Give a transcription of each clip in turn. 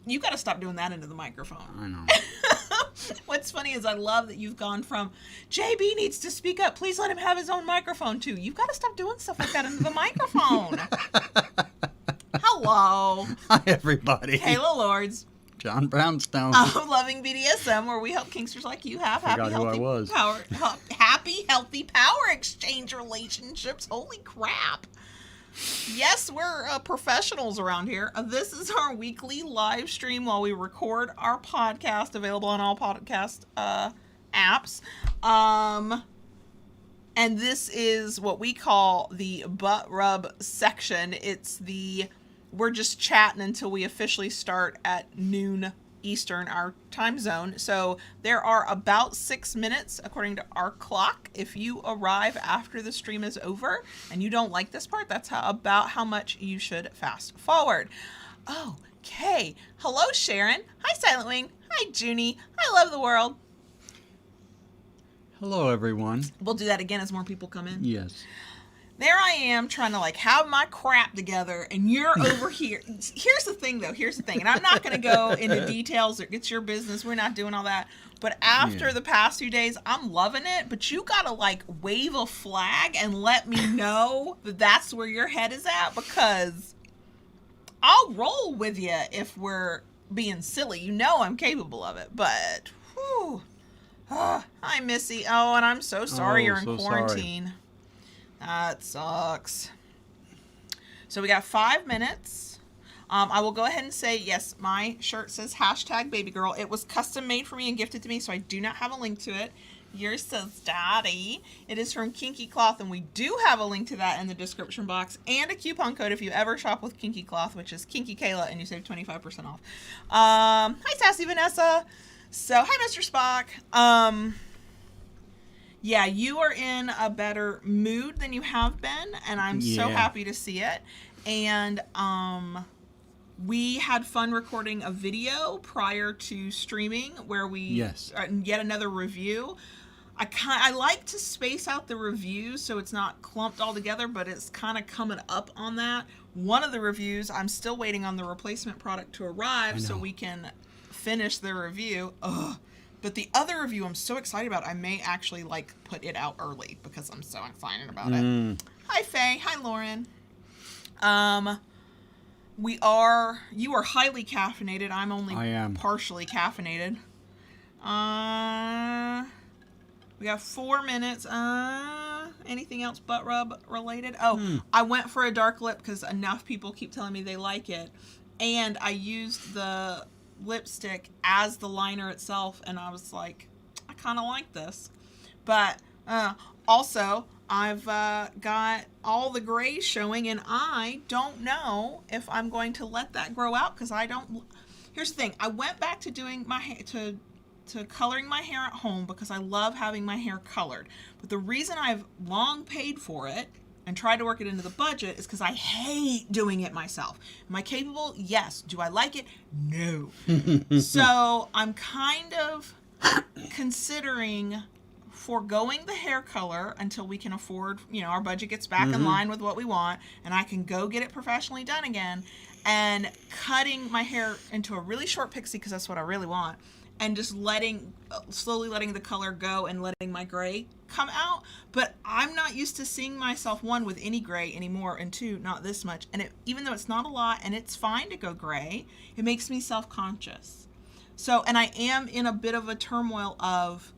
You got to stop doing that into the microphone. I know. What's funny is I love that you've gone from, JB needs to speak up. Please let him have his own microphone, too. You've got to stop doing stuff like that into the microphone. Hello. Hi, everybody. Kayla Lords. John Brownstone. Of Loving BDSM, where we help kinksters like you have happy, healthy power exchange relationships. Holy crap. Yes, we're professionals around here. This is our weekly live stream while we record our podcast, available on all podcast apps. And this is what we call the butt rub section. We're just chatting until we officially start at noon Eastern, our time zone. So there are about 6 minutes, according to our clock. If you arrive after the stream is over and you don't like this part, that's about how much you should fast forward. Okay. Hello, Sharon. Hi, Silent Wing. Hi, Junie. I love the world. Hello, everyone. We'll do that again as more people come in. Yes. There I am trying to have my crap together, and you're over here. Here's the thing, though. And I'm not going to go into details. It's your business. We're not doing all that. But after the past few days, I'm loving it. But you got to wave a flag and let me know that that's where your head is at, because I'll roll with you if we're being silly. You know I'm capable of it. But, whew. Hi, Missy. Oh, and I'm so sorry you're in quarantine. Sorry. That sucks. So we got 5 minutes. I will go ahead and say, yes, my shirt says #babygirl. It was custom made for me and gifted to me, so I do not have a link to it. Yours says Daddy. It is from Kinky Cloth, and we do have a link to that in the description box, and a coupon code if you ever shop with Kinky Cloth, which is Kinky Kayla, and you save 25% off. Hi, Sassy Vanessa. So, hi, Mr. Spock. Yeah, you are in a better mood than you have been, and I'm so happy to see it. And we had fun recording a video prior to streaming where we yet another review. I like to space out the reviews so it's not clumped all together, but it's kind of coming up on that. One of the reviews, I'm still waiting on the replacement product to arrive so we can finish the review. But the other review I'm so excited about, I may actually put it out early because I'm so excited about it. Hi, Faye. Hi, Lauren. You are highly caffeinated. I'm only partially caffeinated. We got 4 minutes. Anything else butt rub related? I went for a dark lip because enough people keep telling me they like it. And I used the lipstick as the liner itself, and I was like, I kind of like this. But also I've got all the gray showing, and I don't know if I'm going to let that grow out, because here's the thing, I went back to doing my hair, to coloring my hair at home, because I love having my hair colored. But the reason I've long paid for it and tried to work it into the budget is because I hate doing it myself. Am I capable? Yes. Do I like it? No. So I'm kind of considering foregoing the hair color until we can afford, our budget gets back in line with what we want, and I can go get it professionally done again, and cutting my hair into a really short pixie, because that's what I really want, and just slowly letting the color go and letting my gray come out. But I'm not used to seeing myself, one, with any gray anymore, and two, not this much. And even though it's not a lot and it's fine to go gray, it makes me self-conscious. So, and I am in a bit of a turmoil of,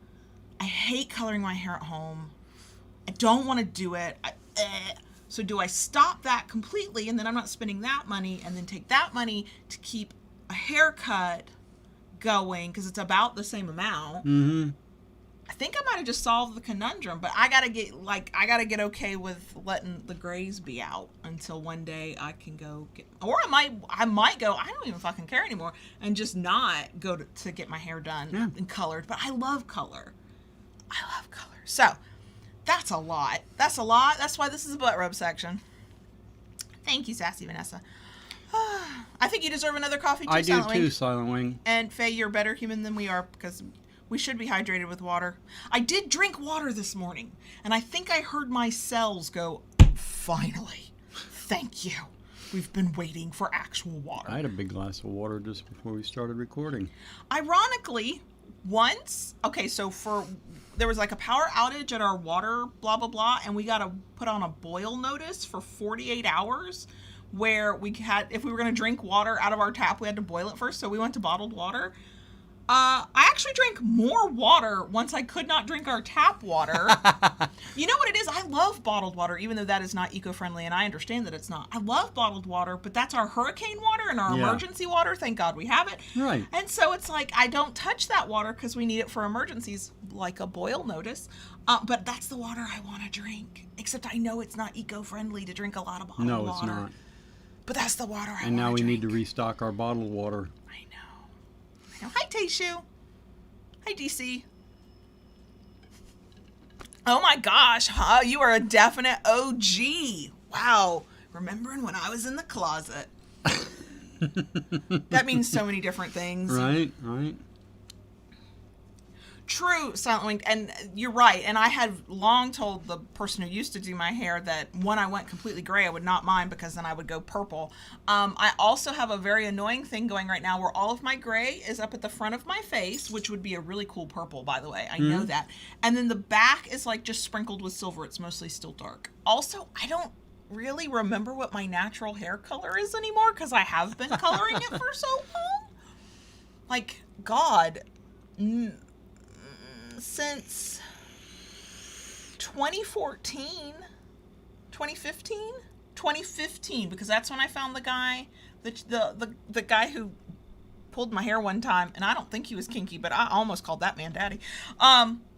I hate coloring my hair at home. I don't want to do it. So do I stop that completely, and then I'm not spending that money, and then take that money to keep a haircut going, because it's about the same amount? I think I might have just solved the conundrum, but I gotta get okay with letting the grays be out until one day I can go get, or I might go, I don't even fucking care anymore, and just not go to get my hair done and colored. But I love color. So that's a lot. That's why this is a butt rub section. Thank you, Sassy Vanessa. I think you deserve another coffee too, Silent Wing. I do too, Silent Wing. And Faye, you're a better human than we are, because we should be hydrated with water. I did drink water this morning, and I think I heard my cells go, finally. Thank you. We've been waiting for actual water. I had a big glass of water just before we started recording. Ironically, once, there was like a power outage at our water, blah, blah, blah, and we got to put on a boil notice for 48 hours where if we were going to drink water out of our tap, we had to boil it first. So we went to bottled water. I actually drank more water once I could not drink our tap water. You know what it is? I love bottled water, even though that is not eco-friendly, and I understand that it's not. I love bottled water, but that's our hurricane water and our emergency water. Thank God we have it. Right. And so it's like, I don't touch that water because we need it for emergencies, like a boil notice. But that's the water I want to drink. Except I know it's not eco-friendly to drink a lot of bottled water. No, it's not. But that's the water I want to drink. And now we need to restock our bottled water. I know. Hi, Tayshu. Hi, DC. Oh my gosh, you are a definite OG. Wow. Remembering when I was in the closet. That means so many different things. Right. True, Silent Winged, and you're right. And I had long told the person who used to do my hair that when I went completely gray, I would not mind because then I would go purple. I also have a very annoying thing going right now where all of my gray is up at the front of my face, which would be a really cool purple, by the way. I know that. And then the back is like just sprinkled with silver. It's mostly still dark. Also, I don't really remember what my natural hair color is anymore because I have been coloring it for so long. Like, God. Since 2015, because that's when I found the guy, the guy who pulled my hair one time, and I don't think he was kinky, but I almost called that man daddy,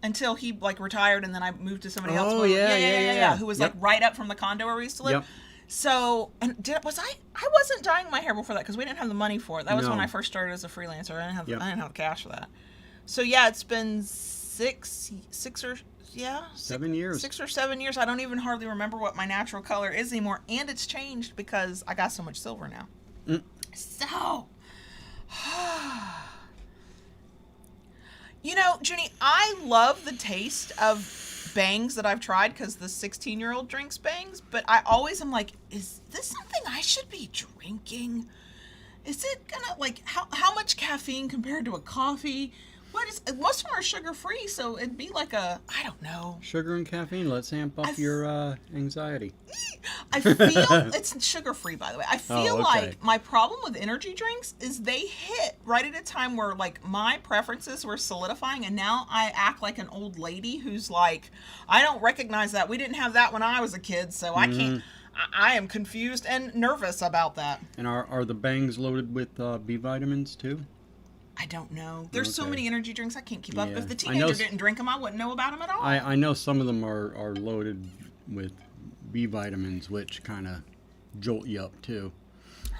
until he like retired, and then I moved to somebody else. Yeah. Who was like right up from the condo where we used to live. Yep. So, and I wasn't dyeing my hair before that because we didn't have the money for it. That was when I first started as a freelancer. I didn't have the cash for that. So yeah, it's been 7 years. 6 or 7 years. I don't even hardly remember what my natural color is anymore, and it's changed because I got so much silver now. So, you know, Junie, I love the taste of bangs that I've tried because the 16-year-old drinks bangs, but I always am like, is this something I should be drinking? Is it gonna, like, how much caffeine compared to a coffee? Most of them are sugar-free, so it'd be like I don't know. Sugar and caffeine, let's amp up your anxiety. I feel, it's sugar-free, by the way. I feel like my problem with energy drinks is they hit right at a time where, like, my preferences were solidifying, and now I act like an old lady who's like, I don't recognize that. We didn't have that when I was a kid, so I can't. I am confused and nervous about that. And are the bangs loaded with B vitamins, too? I don't know. There's so many energy drinks I can't keep up. If the teenager didn't drink them, I wouldn't know about them at all. I know some of them are loaded with B vitamins, which kind of jolt you up too.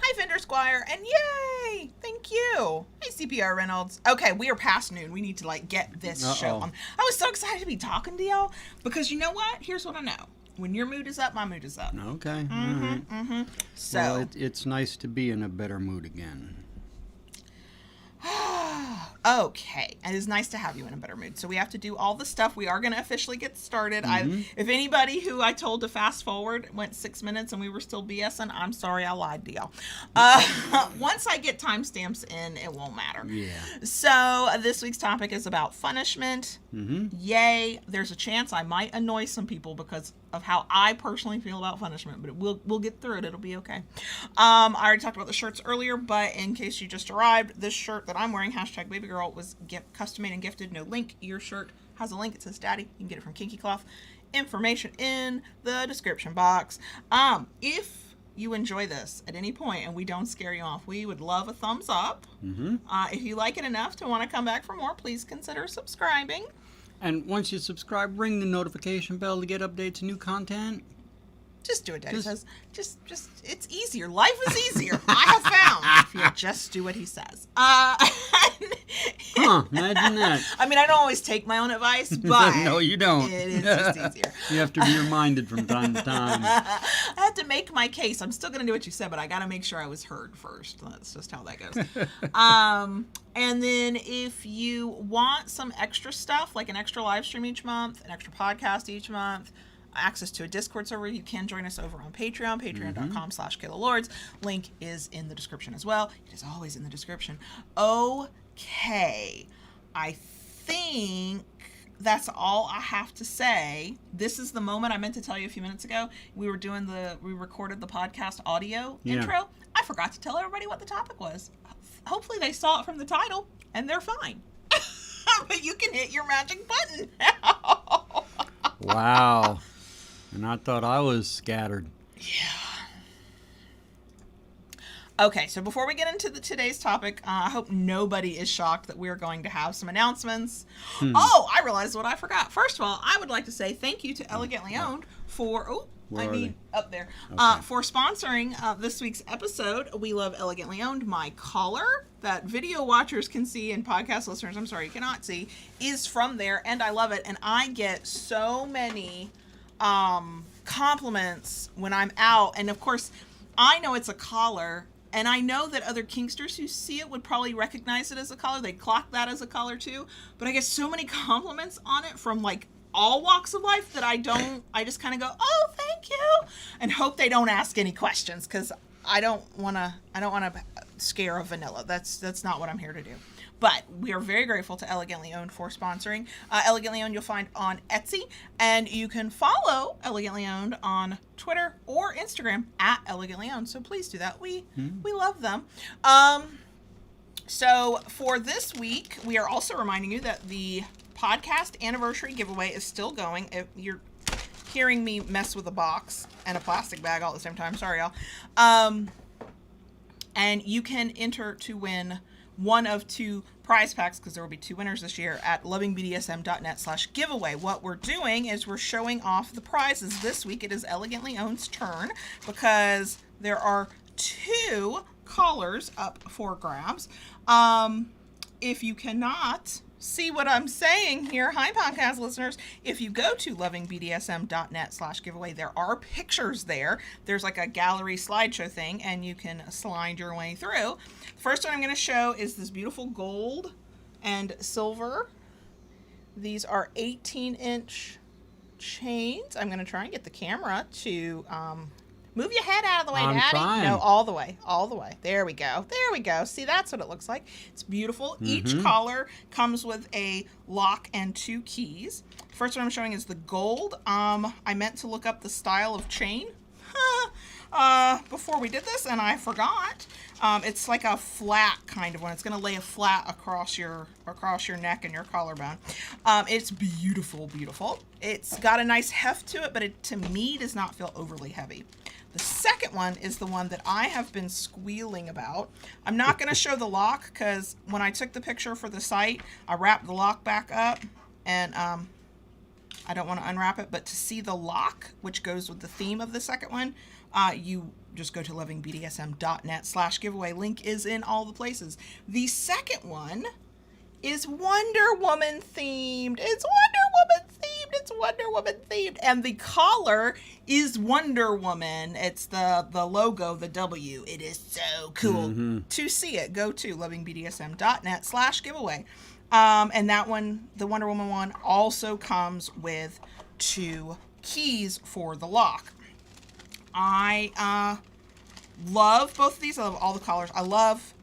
Hi, Vendor Squire, and yay! Thank you. Hey, CPR Reynolds. Okay, we are past noon. We need to like get this show on. I was so excited to be talking to y'all because you know what? Here's what I know. When your mood is up, my mood is up. Okay. All right. So well, it's nice to be in a better mood again. Okay, and it's nice to have you in a better mood. So we have to do all the stuff. We are going to officially get started. If anybody who I told to fast forward went 6 minutes and we were still BSing, I'm sorry I lied to y'all. Once I get timestamps in, it won't matter. Yeah. So this week's topic is about punishment. Yay. There's a chance I might annoy some people because of how I personally feel about punishment, but we'll get through it. It'll be okay. I already talked about the shirts earlier, but in case you just arrived, this shirt that I'm wearing, #babygirl, was custom made and gifted. No link. Your shirt has a link. It says Daddy. You can get it from Kinky Cloth. Information in the description box. If you enjoy this at any point and we don't scare you off, we would love a thumbs up. If you like it enough to want to come back for more, please consider subscribing. And once you subscribe, ring the notification bell to get updates and new content. Just do it, Daddy says. Just, it's easier. Life is easier. I have found if you just do what he says. Imagine that. I mean, I don't always take my own advice, but no, you don't. It is just easier. You have to be reminded from time to time. I have to make my case. I'm still going to do what you said, but I got to make sure I was heard first. That's just how that goes. And then if you want some extra stuff, like an extra live stream each month, an extra podcast each month, access to a Discord server. You can join us over on Patreon, patreon.com/KaylaLords. Link is in the description as well. It is always in the description. Okay. I think that's all I have to say. This is the moment I meant to tell you a few minutes ago. We recorded the podcast audio intro. I forgot to tell everybody what the topic was. Hopefully they saw it from the title and they're fine. But you can hit your magic button now. Wow. And I thought I was scattered. Yeah. Okay, so before we get into today's topic, I hope nobody is shocked that we're going to have some announcements. Oh, I realized what I forgot. First of all, I would like to say thank you to Elegantly Owned for... Oh, up there. Okay. For sponsoring this week's episode. We love Elegantly Owned. My collar that video watchers can see and podcast listeners, I'm sorry, you cannot see, is from there, and I love it. And I get so many compliments when I'm out. And of course, I know it's a collar, and I know that other kinksters who see it would probably recognize it as a collar. They'd clock that as a collar too. But I get so many compliments on it from like all walks of life that I just kind of go, oh, thank you, and hope they don't ask any questions, because I don't want to scare a vanilla. That's not what I'm here to do. But we are very grateful to Elegantly Owned for sponsoring. Elegantly Owned you'll find on Etsy, and you can follow Elegantly Owned on Twitter or Instagram at Elegantly Owned. So please do that. We love them. So for this week, we are also reminding you that the podcast anniversary giveaway is still going. If you're hearing me mess with a box and a plastic bag all at the same time, sorry y'all. And you can enter to win one of 2 prize packs, because there will be 2 winners this year, at lovingbdsm.net/giveaway. What we're doing is we're showing off the prizes this week. It is Elegantly Owned's turn, because there are 2 collars up for grabs. If you cannot see what I'm saying here, hi podcast listeners, if you go to lovingbdsm.net/giveaway, there are pictures there. There's like a gallery slideshow thing, and you can slide your way through. The first one I'm going to show is this beautiful gold and silver. These are 18-inch chains. I'm going to try and get the camera to move your head out of the way, I'm Daddy. trying. No, all the way. There we go. See, that's what it looks like. It's beautiful. Each collar comes with a lock and 2 keys. First one I'm showing is the gold. I meant to look up the style of chain before we did this, and I forgot. It's like a flat kind of one. It's going to lay a flat across your neck and your collarbone. It's beautiful, beautiful. It's got a nice heft to it, but it, to me, does not feel overly heavy. The second one is the one that I have been squealing about. I'm not going to show the lock, because when I took the picture for the site, I wrapped the lock back up, and I don't want to unwrap it. But to see the lock, which goes with the theme of the second one, you just go to lovingbdsm.net/giveaway. Link is in all the places. The second one is Wonder Woman themed. It's Wonder Woman themed. And the collar is Wonder Woman. It's the logo, the W. It is so cool. To see it, go to lovingbdsm.net/giveaway. And that one, the Wonder Woman one, also comes with 2 keys for the lock. I love both of these. I love all the collars. I love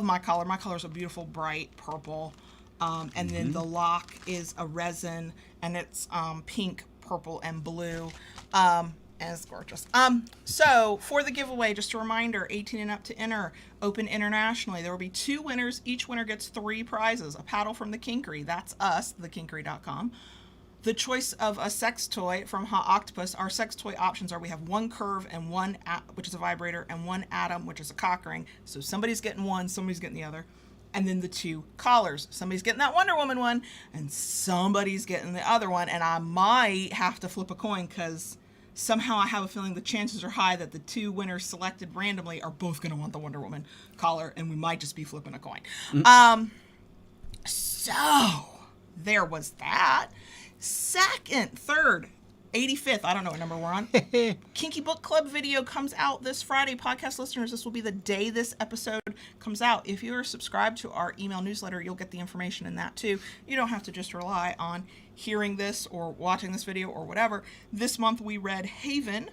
my collar. My collar is a beautiful bright purple. And then the lock is a resin, and it's pink, purple, and blue. And it's gorgeous. So for the giveaway, just a reminder, 18 and up to enter, open internationally. There will be 2 winners. Each winner gets 3 prizes. A paddle from the Kinkery. That's us, thekinkery.com. The choice of a sex toy from Hot Octopus. Our sex toy options are, we have 1 curve and 1, which is a vibrator, and 1 atom, which is a cock ring. So somebody's getting one, somebody's getting the other. And then the 2 collars. Somebody's getting that Wonder Woman one, and somebody's getting the other one. And I might have to flip a coin, because somehow I have a feeling the chances are high that the 2 winners selected randomly are both going to want the Wonder Woman collar, and we might just be flipping a coin. So there was that. Second, third, 85th. I don't know what number we're on. Kinky Book Club video comes out this Friday. Podcast listeners, this will be the day this episode comes out. If you're subscribed to our email newsletter, you'll get the information in that too. You don't have to just rely on hearing this or watching this video or whatever. This month we read Haven.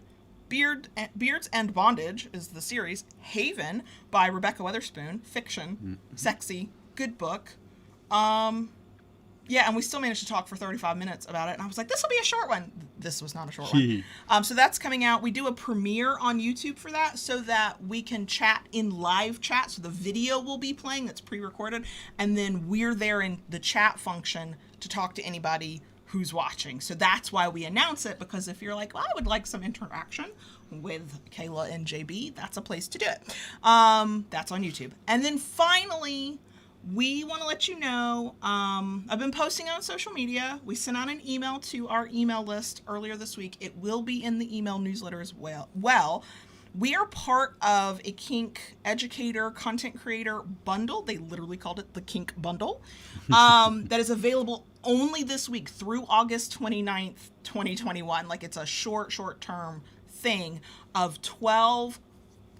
Beards and Bondage is the series. Haven by Rebecca Weatherspoon. Fiction. Sexy. Good book. Yeah, and we still managed to talk for 35 minutes about it. And I was like, this will be a short one. This was not a short one. So that's coming out. We do a premiere on YouTube for that so that we can chat in live chat. So the video will be playing that's pre-recorded. And then we're there in the chat function to talk to anybody who's watching. So that's why we announce it, because if you're like, well, I would like some interaction with Kayla and JB, that's a place to do it. That's on YouTube. And then finally, we want to let you know, I've been posting on social media. We sent out an email to our email list earlier this week. It will be in the email newsletter as well. We are part of a kink educator, content creator bundle. They literally called it the Kink Bundle. That is available only this week through August 29th, 2021. Like, it's a short-term thing of 12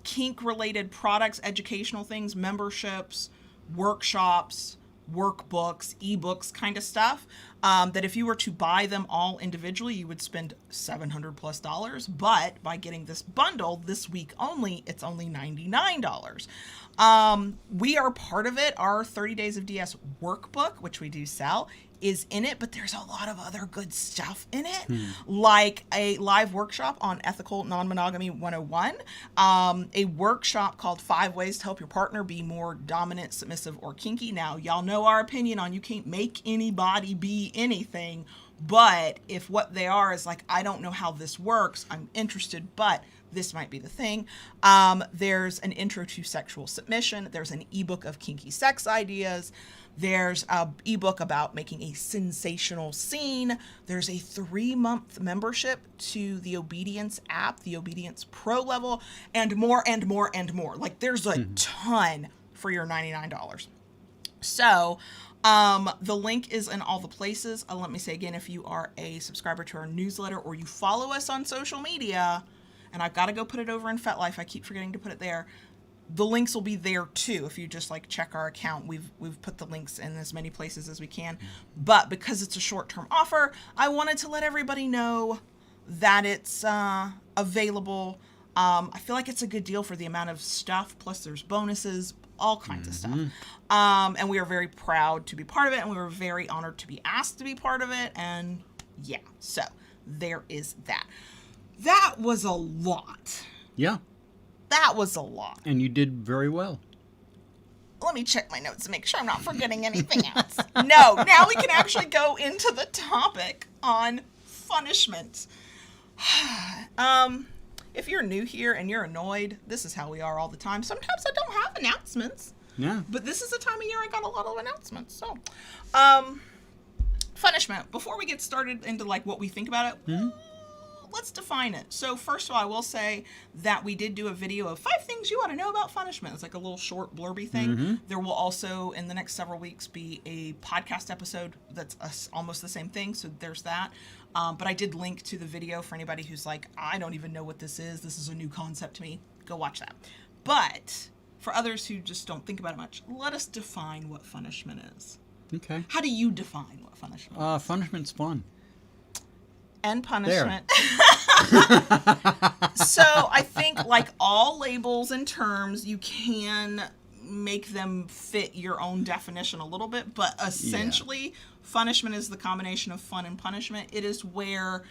kink-related products, educational things, memberships, workshops, workbooks, ebooks kind of stuff, that if you were to buy them all individually, you would spend $700+. But by getting this bundle this week only, it's only $99. We are part of it. Our 30 Days of DS workbook, which we do sell, is in it, but there's a lot of other good stuff in it, like a live workshop on ethical non-monogamy 101, a workshop called 5 Ways to Help Your Partner Be More Dominant, Submissive, or Kinky. Now, y'all know our opinion on you can't make anybody be anything, but if what they are is like, I don't know how this works, I'm interested, but this might be the thing. There's an intro to sexual submission. There's an ebook of kinky sex ideas. There's an ebook about making a sensational scene. There's a 3-month membership to the Obedience app, the Obedience Pro level, and more and more and more. Like, there's a ton for your $99. So, the link is in all the places. Let me say again, if you are a subscriber to our newsletter or you follow us on social media, and I've got to go put it over in FetLife, I keep forgetting to put it there, the links will be there too. If you just like check our account, we've put the links in as many places as we can. But because it's a short-term offer, I wanted to let everybody know that it's available. I feel like it's a good deal for the amount of stuff. Plus there's bonuses, all kinds of stuff. And we are very proud to be part of it, and we were very honored to be asked to be part of it. And yeah, so there is that. That was a lot. Yeah. That was a lot. And you did very well. Let me check my notes to make sure I'm not forgetting anything else. No, now we can actually go into the topic on punishment. If you're new here and you're annoyed, this is how we are all the time. Sometimes I don't have announcements. Yeah. But this is the time of year I got a lot of announcements. So, punishment. Before we get started into like what we think about it, let's define it. So first of all, I will say that we did do a video of 5 things you ought to know about punishment. It's like a little short blurby thing. There will also, in the next several weeks, be a podcast episode that's almost the same thing. So there's that. But I did link to the video for anybody who's like, I don't even know what this is. This is a new concept to me. Go watch that. But for others who just don't think about it much, let us define what punishment is. Okay. How do you define what punishment is? Punishment's fun. And punishment. So I think like all labels and terms, you can make them fit your own definition a little bit, but essentially punishment is the combination of fun and punishment. It is where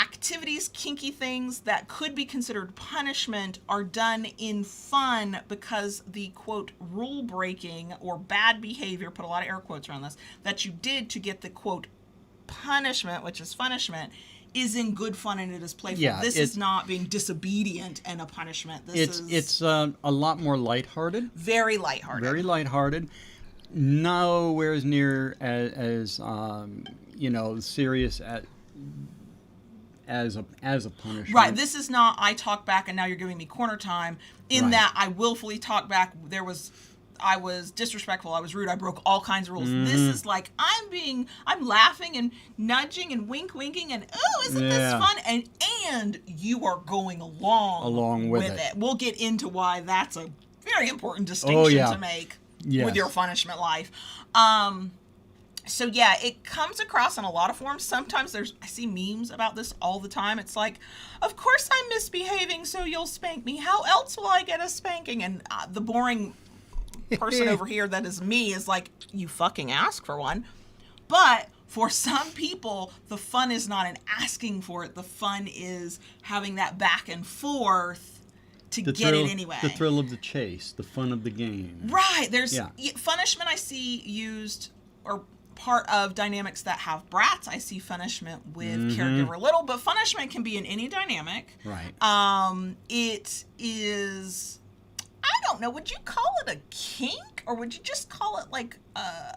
activities, kinky things that could be considered punishment are done in fun because the quote rule breaking or bad behavior, put a lot of air quotes around this, that you did to get the quote punishment, which is punishment, is in good fun and it is playful. Yeah, this is not being disobedient and a punishment. It's a lot more lighthearted. Very lighthearted. Very lighthearted. Nowhere as near as serious as a punishment. Right. This is not I talk back and now you're giving me corner time. In that I willfully talk back. There was I was disrespectful, I was rude, I broke all kinds of rules. This is like, I'm laughing and nudging and winking and, oh, isn't this fun? And you are going along with it. We'll get into why that's a very important distinction to make with your punishment life. So yeah, it comes across in a lot of forms. Sometimes I see memes about this all the time. It's like, of course I'm misbehaving, so you'll spank me. How else will I get a spanking? And the boring person over here that is me is like, you fucking ask for one. But for some people, the fun is not in asking for it. The fun is having that back and forth to get it anyway. The thrill of the chase, the fun of the game. Right. There's punishment I see used, or part of dynamics that have brats. I see punishment with caregiver little, but punishment can be in any dynamic. Right. It is, I don't know, would you call it a kink, or would you just call it like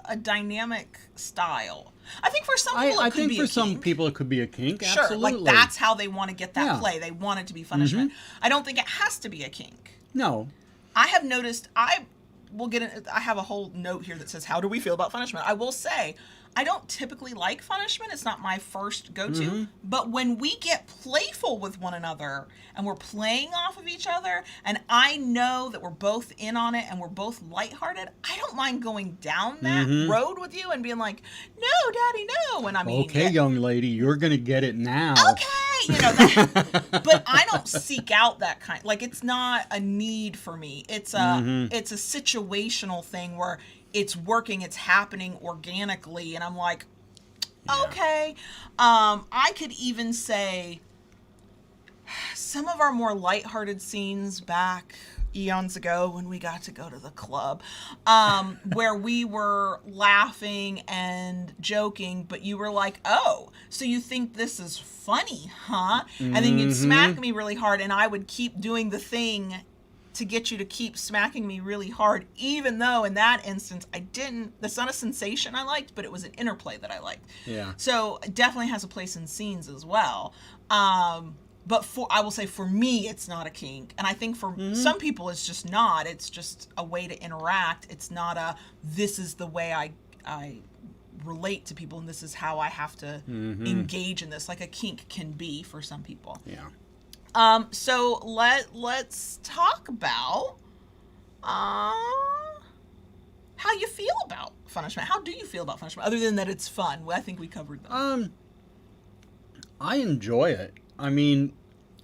a dynamic style? I think for some people it could be a kink. I think for some people it could be a kink, sure, absolutely. Like that's how they want to get that play. They want it to be punishment. I don't think it has to be a kink. No. I have noticed, I have a whole note here that says, how do we feel about punishment? I will say, I don't typically like punishment. It's not my first go-to. But when we get playful with one another and we're playing off of each other, and I know that we're both in on it and we're both lighthearted, I don't mind going down that road with you and being like, no, Daddy, no. And I mean, okay, young lady, you're going to get it now. Okay. You know, that, but I don't seek out that kind. Like, it's not a need for me. It's a it's a situational thing where it's working, it's happening organically, and I'm like, okay. I could even say some of our more lighthearted scenes back eons ago when we got to go to the club, where we were laughing and joking, but you were like, oh, so you think this is funny, huh? And then you'd smack me really hard, and I would keep doing the thing to get you to keep smacking me really hard, even though in that instance that's not a sensation I liked, but it was an interplay that I liked. Yeah. So it definitely has a place in scenes as well. But I will say for me, it's not a kink. And I think for some people, it's just not. It's just a way to interact. It's not this is the way I relate to people, and this is how I have to engage in this, like a kink can be for some people. Yeah. So let's talk about how you feel about punishment. How do you feel about punishment, other than that it's fun? I think we covered that. I enjoy it. I mean,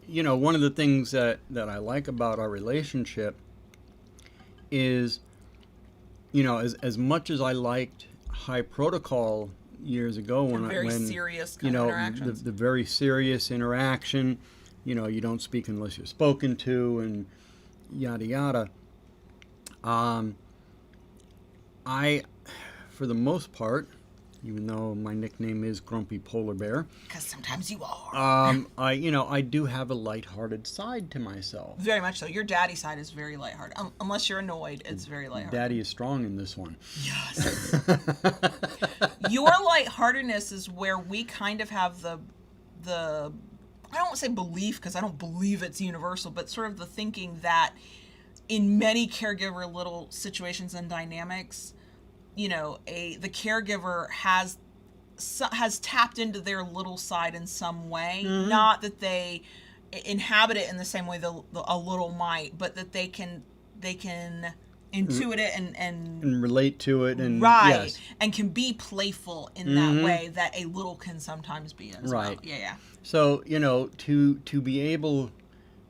you know, one of the things that I like about our relationship is, you know, as much as I liked high protocol years ago when serious you know, interactions. the very serious interaction, you know, you don't speak unless you're spoken to, and yada yada. I, for the most part, even though my nickname is Grumpy Polar Bear, because sometimes you are. I do have a lighthearted side to myself. Very much so. Your daddy side is very lighthearted. Unless you're annoyed, it's very lighthearted. Daddy is strong in this one. Yes. Your lightheartedness is where we kind of have the I don't want to say belief, because I don't believe it's universal, but sort of the thinking that in many caregiver little situations and dynamics, you know, the caregiver has tapped into their little side in some way. Not that they inhabit it in the same way a little might, but that they can intuit it and relate to it, and yes. And can be playful in that way that a little can sometimes be as well. Yeah. So, you know, to be able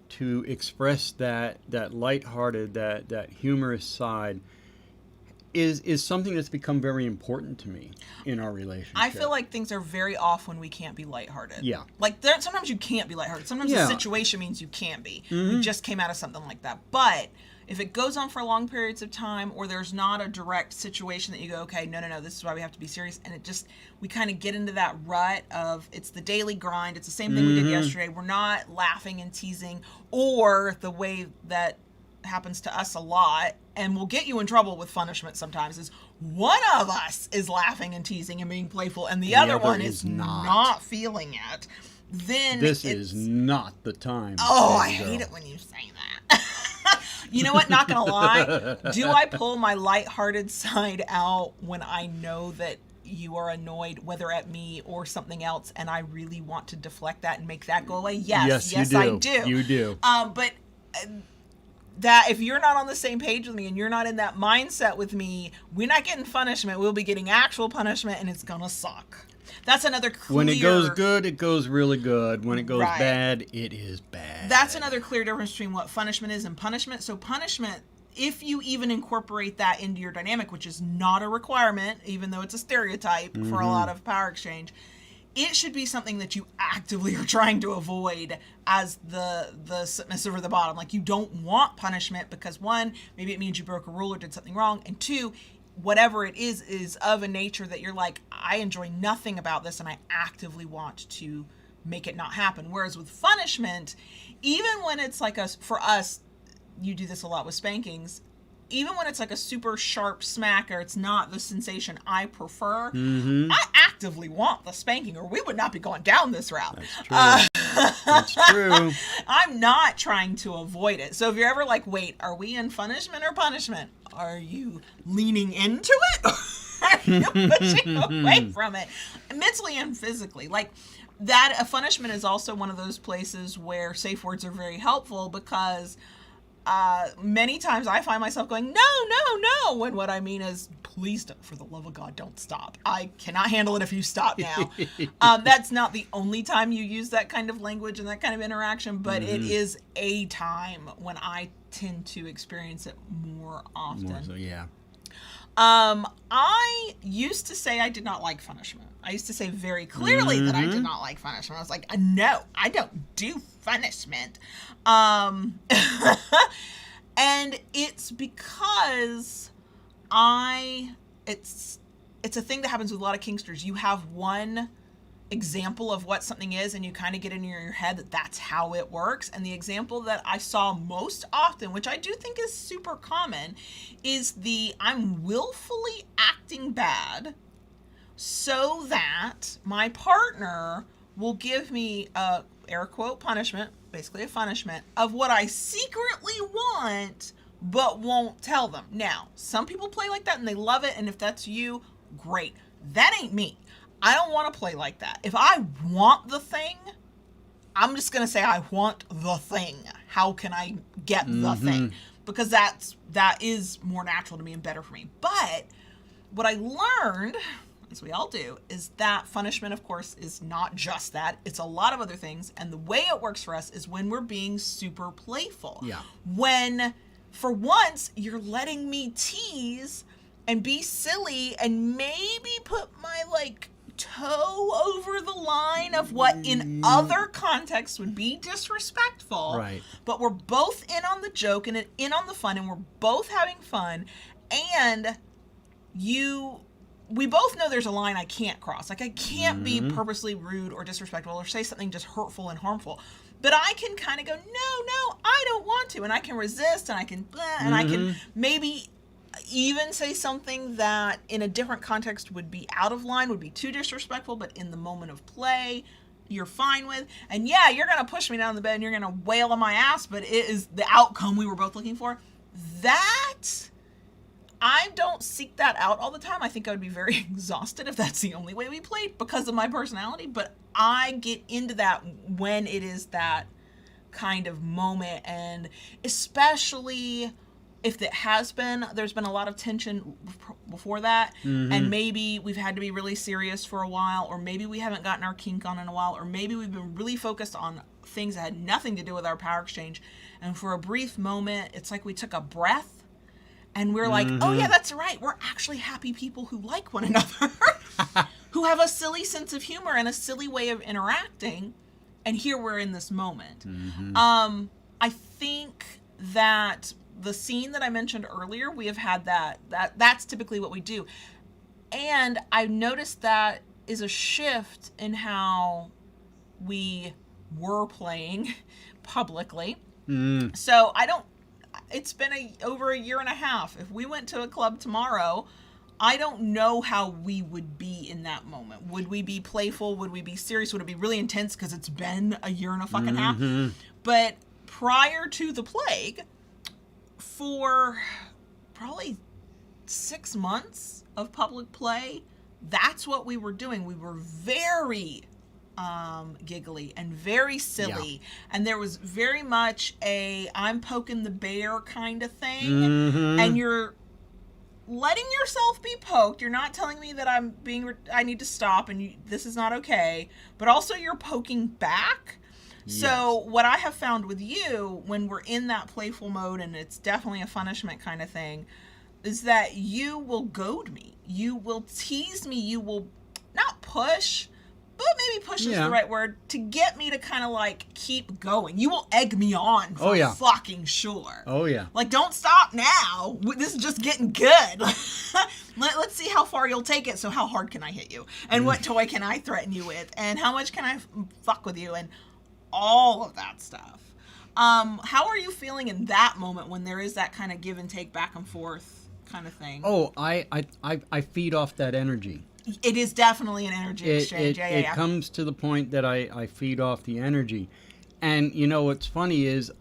to express that lighthearted, that humorous side is something that's become very important to me in our relationship. I feel like things are very off when we can't be lighthearted. Yeah. Like sometimes you can't be lighthearted. Sometimes the situation means you can't be. We just came out of something like that. But if it goes on for long periods of time, or there's not a direct situation that you go, okay, no, this is why we have to be serious, and we kind of get into that rut of it's the daily grind, it's the same thing we did yesterday, we're not laughing and teasing, or the way that happens to us a lot, and will get you in trouble with punishment sometimes, is one of us is laughing and teasing and being playful, and the other one is not feeling it. Then this is not the time. Oh, I hate it when you say that. You know what? Not gonna lie. Do I pull my lighthearted side out when I know that you are annoyed, whether at me or something else, and I really want to deflect that and make that go away? Yes, you do. I do. You do. But that if you're not on the same page with me and you're not in that mindset with me, we're not getting punishment. We'll be getting actual punishment, and it's gonna suck. That's another clear... When it goes good, it goes really good. When it goes Right. bad, it is bad. That's another clear difference between what punishment is and punishment. So punishment, if you even incorporate that into your dynamic, which is not a requirement, even though it's a stereotype for a lot of power exchange, it should be something that you actively are trying to avoid as the submissive or the bottom. Like, you don't want punishment because, one, maybe it means you broke a rule or did something wrong, and two, whatever it is of a nature that you're like, I enjoy nothing about this and I actively want to make it not happen. Whereas with punishment, even when it's like for us, you do this a lot with spankings, even when it's like a super sharp smack or it's not the sensation I prefer, I actively want the spanking or we would not be going down this route. That's true. That's true. I'm not trying to avoid it. So if you're ever like, wait, are we in punishment or punishment? Are you leaning into it? Or are you pushing away from it? Mentally and physically. Like, that a punishment is also one of those places where safe words are very helpful because many times I find myself going, no, when what I mean is, please don't, for the love of God, don't stop. I cannot handle it if you stop now. That's not the only time you use that kind of language and that kind of interaction, but it is a time when I tend to experience it more often. More so, yeah. I used to say I did not like punishment. I used to say very clearly that I did not like punishment. I was like, no, I don't do punishment. And it's because it's a thing that happens with a lot of kinksters. You have one example of what something is and you kind of get in your head that that's how it works. And the example that I saw most often, which I do think is super common, is I'm willfully acting bad so that my partner will give me a air quote punishment, basically a punishment of what I secretly want but won't tell them. Now, some people play like that and they love it, and if that's you, great. That ain't me. I don't want to play like that. If I want the thing, I'm just going to say I want the thing. How can I get the thing? Because that is more natural to me and better for me. But what I learned, as we all do, is that punishment, of course, is not just that. It's a lot of other things. And the way it works for us is when we're being super playful. Yeah. When, for once, you're letting me tease and be silly and maybe put my, toe over the line of what in other contexts would be disrespectful. Right. But we're both in on the joke and in on the fun, and we're both having fun. And we both know there's a line I can't cross. Like, I can't be purposely rude or disrespectful or say something just hurtful and harmful. But I can kind of go, no, I don't want to. And I can resist, and I can, and I can maybe even say something that in a different context would be out of line, would be too disrespectful, but in the moment of play, you're fine with. And yeah, you're going to push me down the bed and you're going to wail on my ass, but it is the outcome we were both looking for. That, I don't seek that out all the time. I think I would be very exhausted if that's the only way we played because of my personality, but I get into that when it is that kind of moment, and especially if there's been a lot of tension before that, and maybe we've had to be really serious for a while, or maybe we haven't gotten our kink on in a while, or maybe we've been really focused on things that had nothing to do with our power exchange, and for a brief moment, it's like we took a breath, and we're like, oh yeah, that's right, we're actually happy people who like one another, who have a silly sense of humor and a silly way of interacting, and here we're in this moment. I think that the scene that I mentioned earlier, we have had that's typically what we do. And I've noticed that is a shift in how we were playing publicly. So it's been over a year and a half. If we went to a club tomorrow, I don't know how we would be in that moment. Would we be playful? Would we be serious? Would it be really intense because it's been a year and a fucking half? But prior to the plague, for probably 6 months of public play, that's what we were doing. We were very giggly and very silly, and there was very much a I'm poking the bear kind of thing, and you're letting yourself be poked. You're not telling me that I need to stop and this is not okay, but also you're poking back. Yes. So what I have found with you when we're in that playful mode, and it's definitely a punishment kind of thing, is that you will goad me. You will tease me. You will not push, but maybe push is the right word, to get me to kind of like keep going. You will egg me on for fucking sure. Oh, yeah. Like, don't stop now. This is just getting good. Let's see how far you'll take it. So how hard can I hit you? And what toy can I threaten you with? And how much can I fuck with you? And all of that stuff. How are you feeling in that moment when there is that kind of give and take, back and forth kind of thing? Oh, I feed off that energy. It is definitely an energy exchange. It comes to the point that I feed off the energy. And, you know, what's funny is,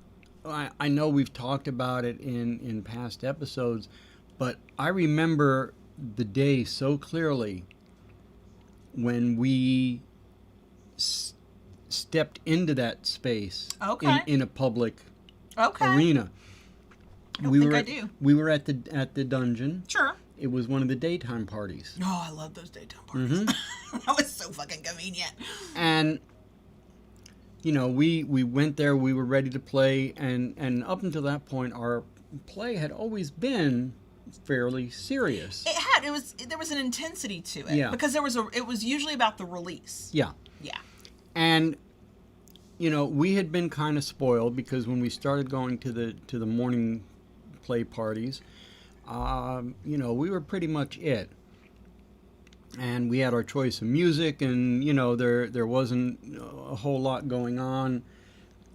I know we've talked about it in past episodes, but I remember the day so clearly when we stepped into that space in a public arena. We were at the dungeon. Sure. It was one of the daytime parties. Oh, I love those daytime parties. That was so fucking convenient. And, you know, we went there, we were ready to play, and up until that point, our play had always been fairly serious. It had. There was an intensity to it. Yeah. Because it was usually about the release. Yeah. Yeah. And, you know, we had been kind of spoiled because when we started going to the morning play parties, you know, we were pretty much it. And we had our choice of music, and, you know, there wasn't a whole lot going on.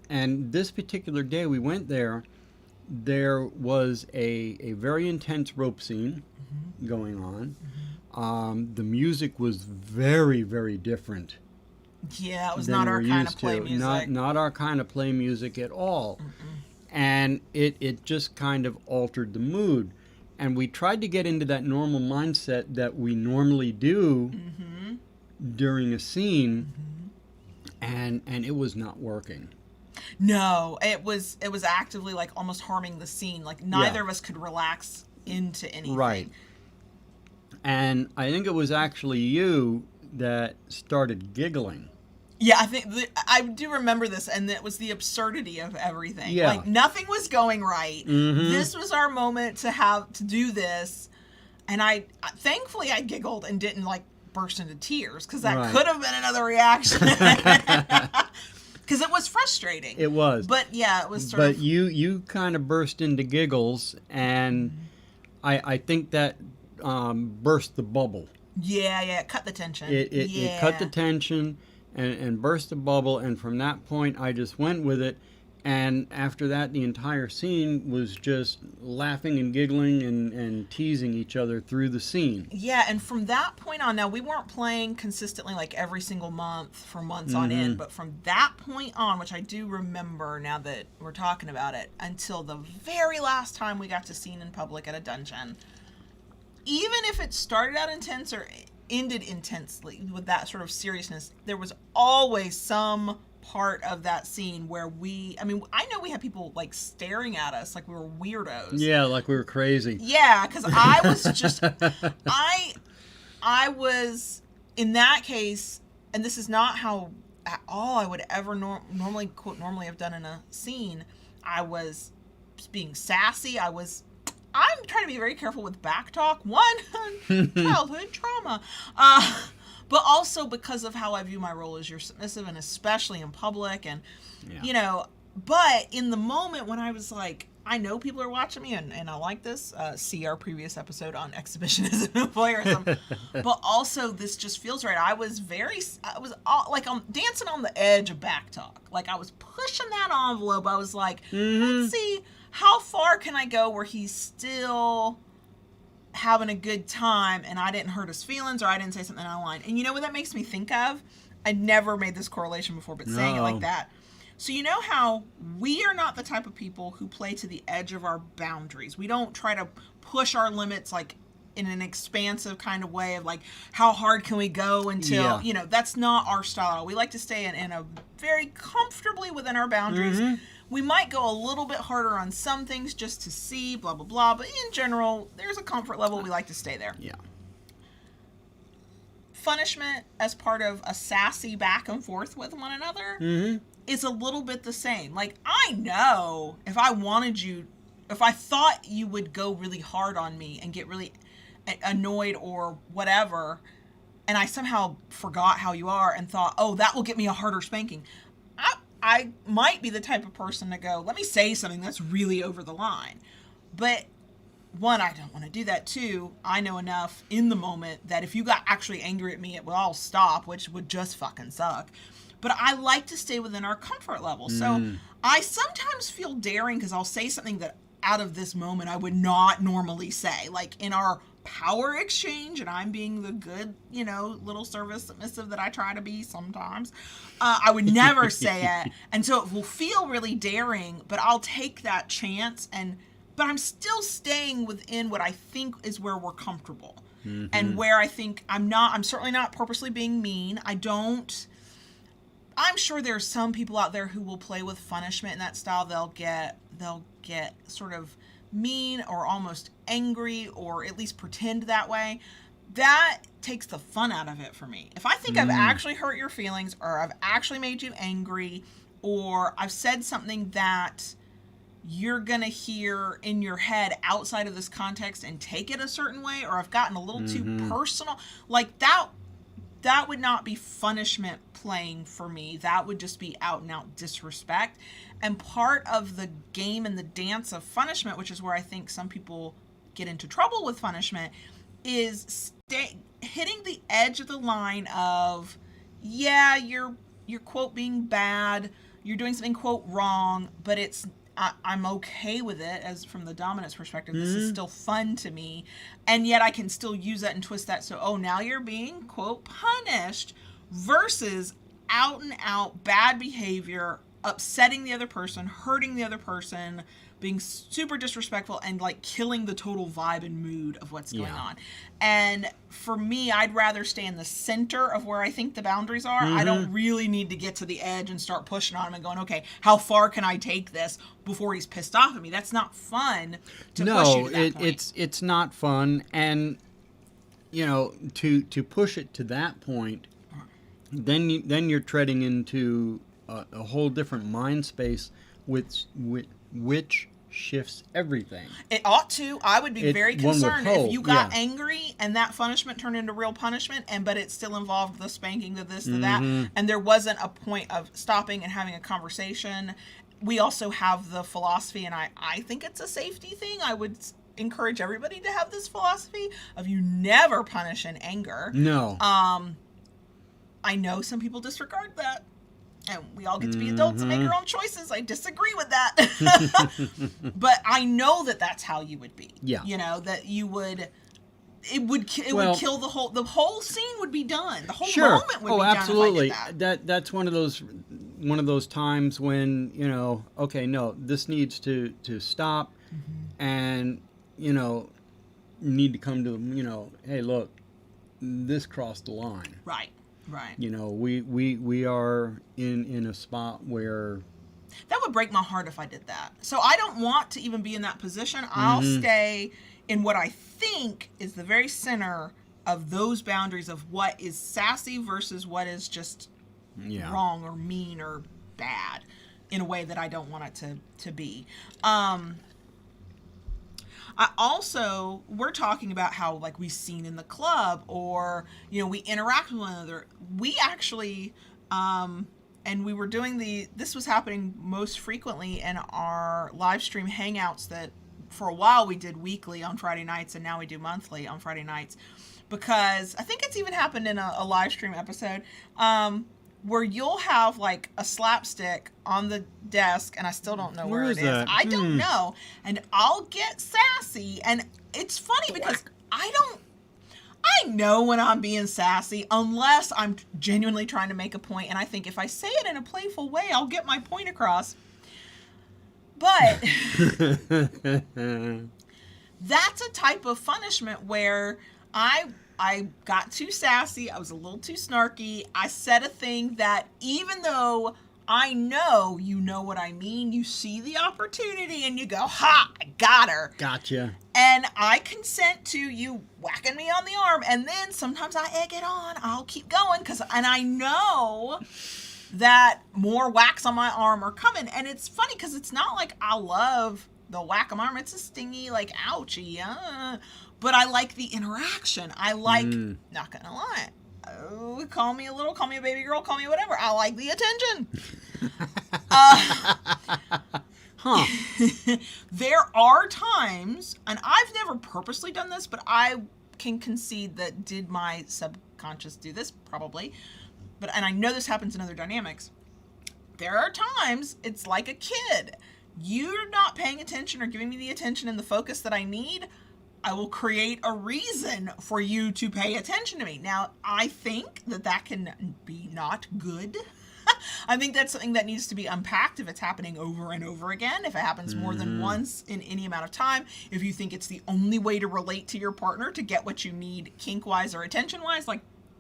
And this particular day we went there was a very intense rope scene going on. The music was very, very different. Yeah, it was not our kind of play music. Not our kind of play music at all. And it just kind of altered the mood. And we tried to get into that normal mindset that we normally do during a scene, and it was not working. No, it was actively like almost harming the scene. Like neither of us could relax into anything. Right. And I think it was actually you that started giggling. Yeah, I do remember this, and it was the absurdity of everything. Yeah. Like, nothing was going right. This was our moment to do this, and thankfully I giggled and didn't, like, burst into tears, because that could have been another reaction. Because it was frustrating. It was. But, yeah, it was sort of... But you kind of burst into giggles, and I think that burst the bubble. Yeah, it cut the tension. It cut the tension. And burst the bubble, and from that point I just went with it, and after that the entire scene was just laughing and giggling and teasing each other through the scene. Yeah, and from that point on, now we weren't playing consistently like every single month for months on end, but from that point on, which I do remember now that we're talking about it, until the very last time we got to scene in public at a dungeon, even if it started out intense or ended intensely with that sort of seriousness, there was always some part of that scene where I know we had people like staring at us like we were weirdos. Yeah, like we were crazy. Yeah, because I was just, I was, in that case, and this is not how at all I would ever normally have done in a scene, I was being sassy, I'm trying to be very careful with back talk. One, childhood trauma. But also because of how I view my role as your submissive, and especially in public. And, you know, but in the moment when I was like, I know people are watching me and I like this. See our previous episode on exhibitionism and voyeurism. But also this just feels right. I was like dancing on the edge of back talk. Like I was pushing that envelope. I was like, let's see. How far can I go where he's still having a good time and I didn't hurt his feelings or I didn't say something out of line? And you know what that makes me think of? I'd never made this correlation before, but saying it like that. So you know how we are not the type of people who play to the edge of our boundaries. We don't try to push our limits like in an expansive kind of way of like, how hard can we go until, that's not our style. We like to stay in a very comfortably within our boundaries. We might go a little bit harder on some things just to see, blah, blah, blah. But in general, there's a comfort level. We like to stay there. Yeah. Funishment as part of a sassy back and forth with one another is a little bit the same. Like, I know if I thought you would go really hard on me and get really annoyed or whatever, and I somehow forgot how you are and thought, oh, that will get me a harder spanking, I might be the type of person to go, let me say something that's really over the line. But one, I don't want to do that. Two, I know enough in the moment that if you got actually angry at me, it will all stop, which would just fucking suck. But I like to stay within our comfort level. So I sometimes feel daring because I'll say something that out of this moment I would not normally say. Like in our power exchange, and I'm being the good, little service submissive that I try to be sometimes, I would never say it. And so it will feel really daring, but I'll take that chance, but I'm still staying within what I think is where we're comfortable. And where I think I'm certainly not purposely being mean. I'm sure there's some people out there who will play with punishment in that style. They'll get sort of mean or almost angry, or at least pretend that way. That takes the fun out of it for me. If I think I've actually hurt your feelings, or I've actually made you angry, or I've said something that you're gonna hear in your head outside of this context and take it a certain way, or I've gotten a little too personal, like that would not be punishment playing for me. That would just be out and out disrespect. And part of the game and the dance of punishment, which is where I think some people get into trouble with punishment, is hitting the edge of the line of, yeah, you're quote being bad, you're doing something quote wrong, but I'm okay with it as from the dominance perspective. This is still fun to me. And yet I can still use that and twist that. So, oh, now you're being, quote, punished, versus out and out bad behavior, upsetting the other person, hurting the other person, being super disrespectful, and like killing the total vibe and mood of what's going on. And for me, I'd rather stay in the center of where I think the boundaries are. I don't really need to get to the edge and start pushing on him and going, okay, how far can I take this before he's pissed off at me? That's not fun to push you to that point. It's not fun. And, to push it to that point, then you're treading into a whole different mind space, which shifts everything. It ought to. I would be very concerned if you got angry and that punishment turned into real punishment, but it still involved the spanking, the this, the that, and there wasn't a point of stopping and having a conversation. We also have the philosophy, and I think it's a safety thing. I would encourage everybody to have this philosophy of you never punish in anger. No. I know some people disregard that. And we all get to be adults and make our own choices. I disagree with that. But I know that that's how you would be. Yeah. That you would, it would kill the whole scene would be done. The whole moment would be done. Oh, absolutely. If I did that. That's one of those times when, okay, no, this needs to stop, and, need to come to, hey, look, this crossed the line. Right. Right. We are in a spot where that would break my heart if I did that. So I don't want to even be in that position. I'll stay in what I think is the very center of those boundaries of what is sassy versus what is just wrong or mean or bad in a way that I don't want it to be. We're talking about how, like, we've seen in the club, or, we interact with one another. We actually, and we were doing this was happening most frequently in our live stream hangouts that for a while we did weekly on Friday nights, and now we do monthly on Friday nights, because I think it's even happened in a live stream episode, where you'll have like a slapstick on the desk, and I still don't know where it is. I don't know. And I'll get sassy, and it's funny because I know when I'm being sassy unless I'm genuinely trying to make a point, and I think if I say it in a playful way, I'll get my point across. But that's a type of punishment where I got too sassy, I was a little too snarky, I said a thing that even though I know you know what I mean, you see the opportunity and you go, ha, I got her. Gotcha. And I consent to you whacking me on the arm, and then sometimes I egg it on. I'll keep going, and I know that more whacks on my arm are coming. And it's funny because it's not like I love the whack on my arm. It's a stingy, like, ouchie. But I like the interaction. I like, not gonna lie, call me a baby girl, call me whatever. I like the attention. There are times, and I've never purposely done this, but I can concede that did my subconscious do this? Probably. And I know this happens in other dynamics. There are times it's like a kid. You're not paying attention or giving me the attention and the focus that I need. I will create a reason for you to pay attention to me. Now, I think that can be not good. I think that's something that needs to be unpacked if it's happening over and over again, if it happens more than once in any amount of time, if you think it's the only way to relate to your partner to get what you need kink-wise or attention-wise, like,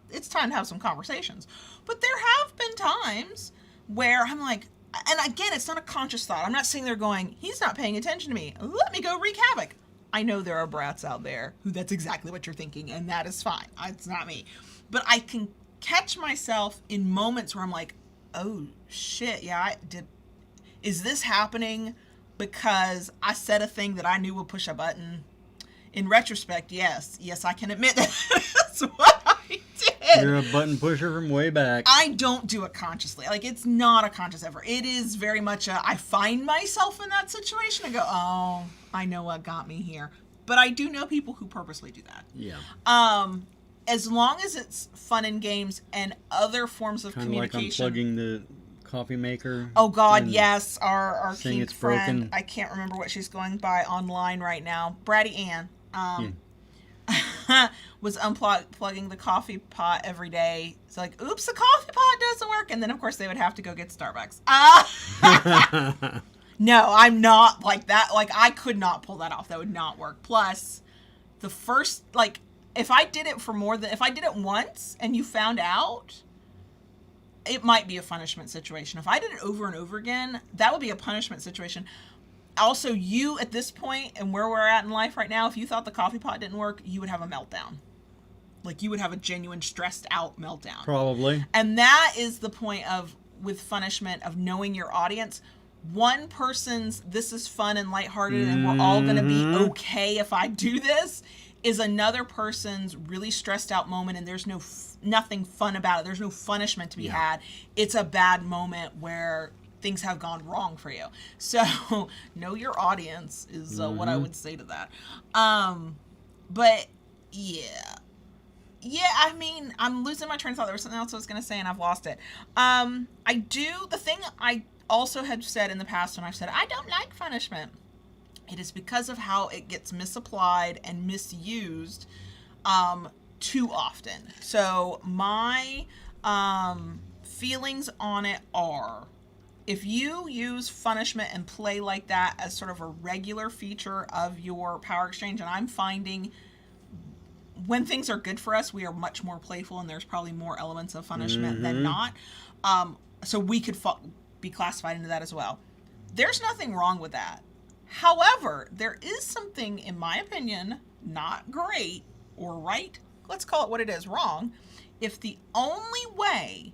it's time to have some conversations. But there have been times where I'm like, and again, it's not a conscious thought. I'm not sitting there going, he's not paying attention to me. Let me go wreak havoc. I know there are brats out there who that's exactly what you're thinking, and that is fine. It's not me. But I can catch myself in moments where I'm like, oh, shit, yeah, I did. Is this happening because I said a thing that I knew would push a button? In retrospect, yes, I can admit that that's what I did. You're a button pusher from way back. I don't do it consciously. Like, it's not a conscious effort. It is very much I find myself in that situation and go, oh, I know what got me here. But I do know people who purposely do that. Yeah. As long as it's fun and games and other forms of communication. Kind of like unplugging the coffee maker. Oh, God, yes. Our saying kink it's friend, broken. I can't remember what she's going by online right now. Bratty Ann. Was unplugging the coffee pot every day. It's like, oops, the coffee pot doesn't work. And then, of course, they would have to go get Starbucks. No, I'm not like that. Like, I could not pull that off. That would not work. Plus, the first, like, if I did it once and you found out, it might be a punishment situation. If I did it over and over again, that would be a punishment situation. Also, you, at this point, and where we're at in life right now, if you thought the coffee pot didn't work, you would have a meltdown. Like, you would have a genuine stressed out meltdown. Probably. And that is the point with punishment, of knowing your audience. One person's, this is fun and lighthearted and we're all going to be okay if I do this, is another person's really stressed out moment and there's nothing fun about it. There's no punishment to be had. It's a bad moment where things have gone wrong for you. So know your audience is what I would say to that. But yeah, I mean, I'm losing my train of thought. There was something else I was going to say and I've lost it. The thing I also had said in the past when I've said, I don't like punishment, it is because of how it gets misapplied and misused too often. So my feelings on it are, if you use punishment and play like that as sort of a regular feature of your power exchange, and I'm finding when things are good for us, we are much more playful and there's probably more elements of punishment than not. So we could be classified into that as well. There's nothing wrong with that. However, there is something, in my opinion, not great or right, let's call it what it is, wrong, if the only way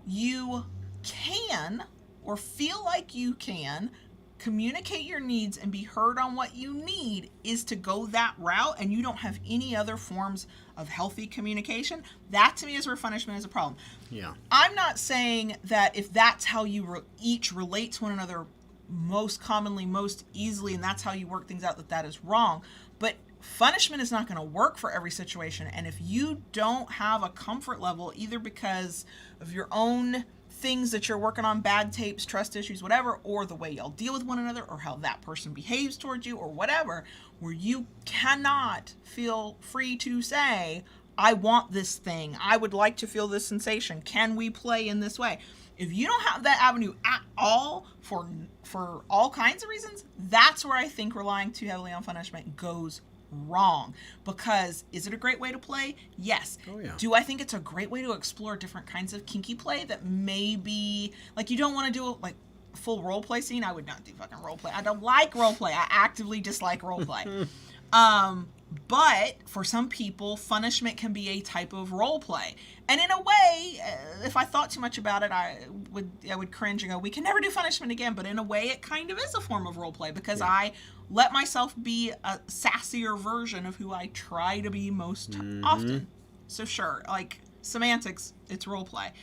you can or feel like you can communicate your needs and be heard on what you need is to go that route and you don't have any other forms of healthy communication. That to me is where punishment is a problem. Yeah. I'm not saying that if that's how you each relate to one another most commonly, most easily, and that's how you work things out, that is wrong. But punishment is not going to work for every situation. And if you don't have a comfort level, either because of your own things that you're working on, bad tapes, trust issues, whatever, or the way y'all deal with one another, or how that person behaves towards you, or whatever, where you cannot feel free to say, I want this thing. I would like to feel this sensation. Can we play in this way? If you don't have that avenue at all for all kinds of reasons, that's where I think relying too heavily on punishment goes wrong. Because is it a great way to play? Yes. Oh, yeah. Do I think it's a great way to explore different kinds of kinky play that maybe, like, you don't want to do like full role play scene? I would not do fucking role play. I don't like role play. I actively dislike role play. But for some people, punishment can be a type of role play. And in a way, if I thought too much about it, I would cringe and go, we can never do punishment again. But in a way, it kind of is a form of role play because I let myself be a sassier version of who I try to be most often. So sure, like semantics, it's role play.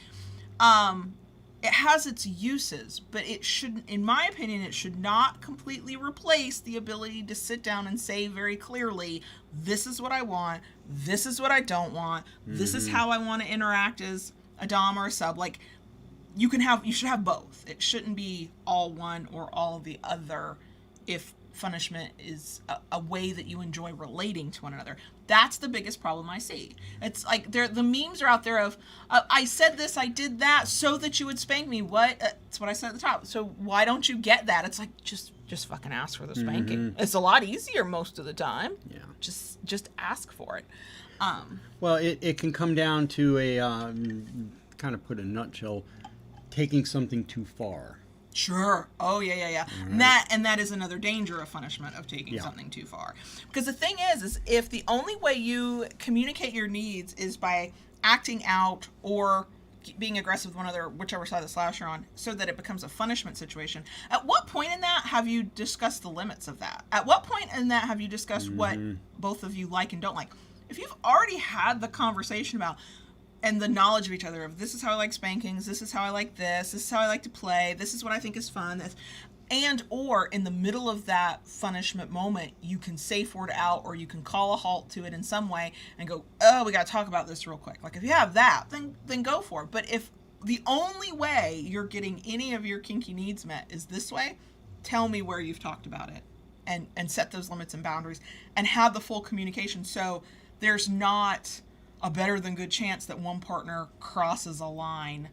It has its uses, but it shouldn't, in my opinion, it should not completely replace the ability to sit down and say very clearly, this is what I want, this is what I don't want, this is how I want to interact as a dom or a sub. Like, you should have both. It shouldn't be all one or all the other if punishment is a way that you enjoy relating to one another. That's the biggest problem I see. It's like the memes are out there of, I said this, I did that, so that you would spank me. What? That's what I said at the top. So why don't you get that? It's like, just fucking ask for the spanking. It's a lot easier most of the time. Yeah. Just ask for it. Well, it can come down to a, kind of put in a nutshell, taking something too far. Sure. Oh, yeah. Right. And that is another danger of punishment, of taking something too far. Because the thing is if the only way you communicate your needs is by acting out or being aggressive with one another, whichever side of the slash you're on, so that it becomes a punishment situation, at what point in that have you discussed the limits of that? At what point in that have you discussed what both of you like and don't like? If you've already had the conversation about and the knowledge of each other of this is how I like spankings, this is how I like this is how I like to play, this is what I think is fun, and or in the middle of that punishment moment, you can safe word out or you can call a halt to it in some way and go, oh, we got to talk about this real quick. Like if you have that, then go for it. But if the only way you're getting any of your kinky needs met is this way, tell me where you've talked about it and set those limits and boundaries and have the full communication so there's not a better than good chance that one partner crosses a line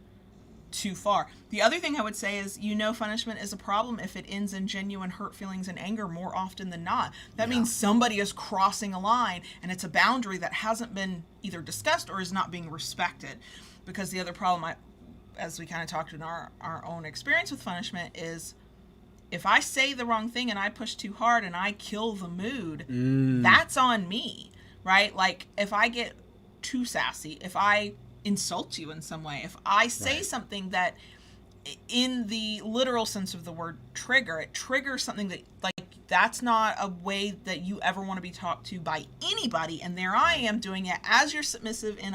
too far. The other thing I would say is, punishment is a problem if it ends in genuine hurt feelings and anger more often than not. That means somebody is crossing a line and it's a boundary that hasn't been either discussed or is not being respected. Because the other problem, as we kind of talked in our own experience with punishment, is if I say the wrong thing and I push too hard and I kill the mood, that's on me, right? Like if I get too sassy, if I insult you in some way, if I say something that in the literal sense of the word it triggers something that, like, that's not a way that you ever want to be talked to by anybody, and there I am doing it as you're submissive in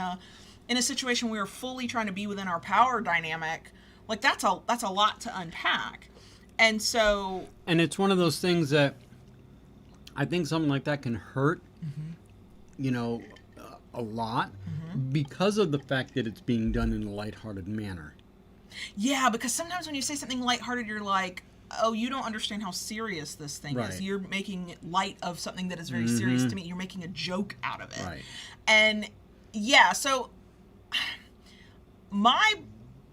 a situation where we're fully trying to be within our power dynamic. Like that's a lot to unpack. And so, and it's one of those things that I think something like that can hurt a lot because of the fact that it's being done in a lighthearted manner. Yeah, because sometimes when you say something lighthearted, you're like, oh, you don't understand how serious this thing is. You're making light of something that is very serious to me. You're making a joke out of it. Right. And yeah, so my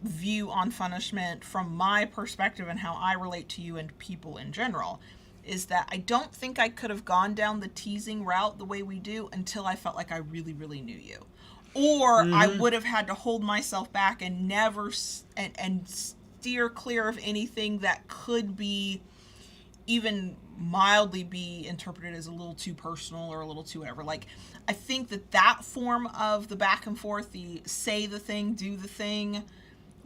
view on punishment from my perspective and how I relate to you and people in general is that I don't think I could have gone down the teasing route the way we do until I felt like I really, really knew you. Or I would have had to hold myself back and never and steer clear of anything that could be even mildly be interpreted as a little too personal or a little too whatever. Like, I think that form of the back and forth, the say the thing, do the thing,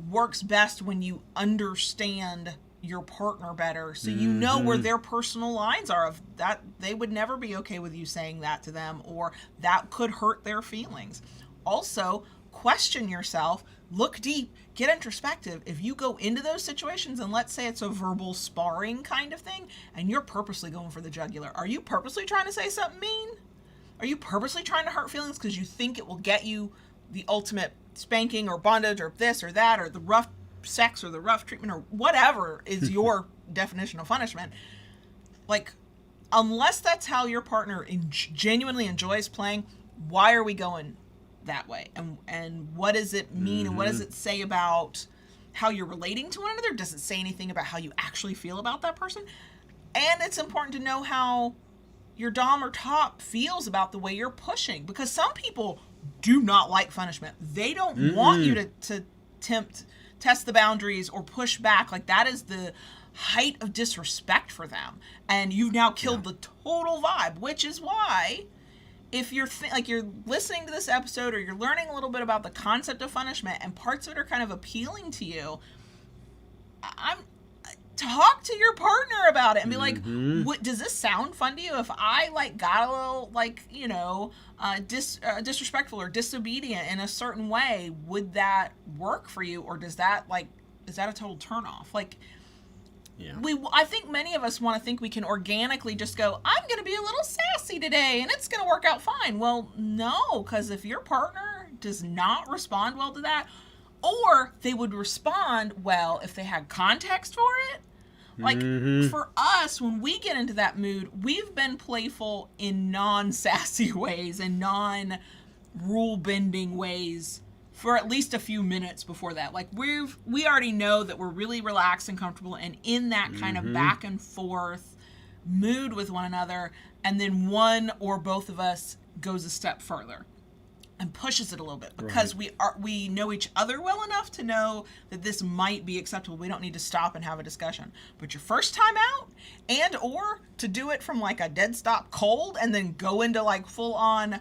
works best when you understand your partner better, so you know where their personal lines are of that. They would never be okay with you saying that to them, or that could hurt their feelings. Also, question yourself, look deep, get introspective. If you go into those situations, and let's say it's a verbal sparring kind of thing, and you're purposely going for the jugular, are you purposely trying to say something mean? Are you purposely trying to hurt feelings because you think it will get you the ultimate spanking or bondage or this or that or the rough sex or the rough treatment or whatever is your definition of punishment? Like, unless that's how your partner genuinely enjoys playing, why are we going that way, and what does it mean, and what does it say about how you're relating to one another? Does it say anything about how you actually feel about that person? And it's important to know how your dom or top feels about the way you're pushing, because some people do not like punishment. They don't want you to test the boundaries or push back. Like, that is the height of disrespect for them, and you've now killed the total vibe, which is why if you're you're listening to this episode, or you're learning a little bit about the concept of punishment and parts of it are kind of appealing to you, talk to your partner about it and be like, what, does this sound fun to you? If I got a little disrespectful or disobedient in a certain way, would that work for you, or is that a total turnoff? I think many of us want to think we can organically just go, I'm going to be a little sassy today and it's going to work out fine. Well, no, because if your partner does not respond well to that, or they would respond well if they had context for it. For us, when we get into that mood, we've been playful in non-sassy ways and non-rule-bending ways for at least a few minutes before that. We already know that we're really relaxed and comfortable and in that kind of back and forth mood with one another, and then one or both of us goes a step further and pushes it a little bit, because we know each other well enough to know that this might be acceptable. We don't need to stop and have a discussion. But your first time out, and or to do it from a dead stop cold and then go into full on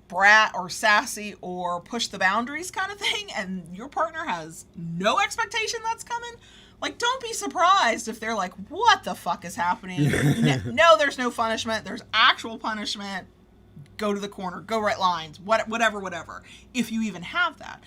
brat or sassy or push the boundaries kind of thing, and your partner has no expectation that's coming, don't be surprised if they're like, what the fuck is happening? No, there's no punishment. There's actual punishment. Go to the corner, go right lines, whatever, if you even have that.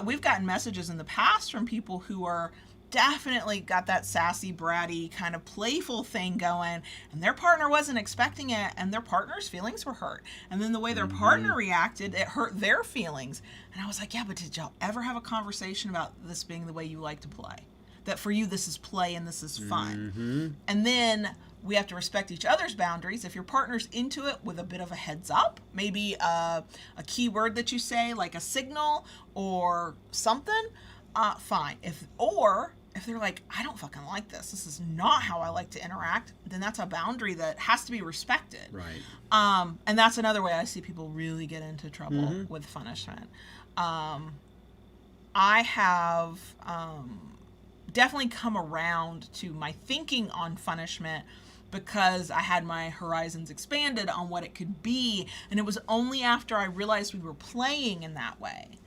We've gotten messages in the past from people who are definitely got that sassy, bratty, kind of playful thing going, and their partner wasn't expecting it, and their partner's feelings were hurt. And then the way their partner reacted, it hurt their feelings. And I was like, yeah, but did y'all ever have a conversation about this being the way you like to play? That for you, this is play and this is fun. And then we have to respect each other's boundaries. If your partner's into it with a bit of a heads up, maybe a key word that you say, like a signal or something, fine. If they're like, I don't fucking like this, this is not how I like to interact, then that's a boundary that has to be respected. Right. And that's another way I see people really get into trouble with punishment. I have definitely come around to my thinking on punishment because I had my horizons expanded on what it could be, and it was only after I realized we were playing in that way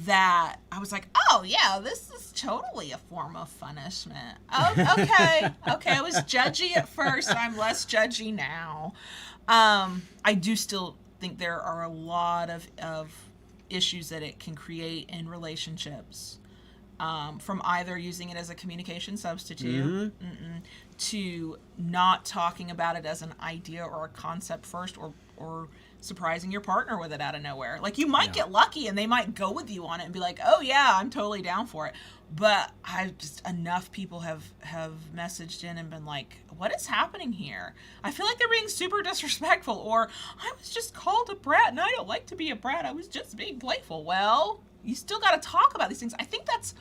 that I was like, oh yeah, this is totally a form of punishment. Oh, okay, I was judgy at first, I'm less judgy now. I do still think there are a lot of issues that it can create in relationships. From either using it as a communication substitute to not talking about it as an idea or a concept first, or surprising your partner with it out of nowhere. You might get lucky and they might go with you on it and be like, oh yeah, I'm totally down for it. But enough people have messaged in and been like, what is happening here? I feel like they're being super disrespectful, or I was just called a brat and I don't like to be a brat, I was just being playful. Well, you still got to talk about these things. I think that's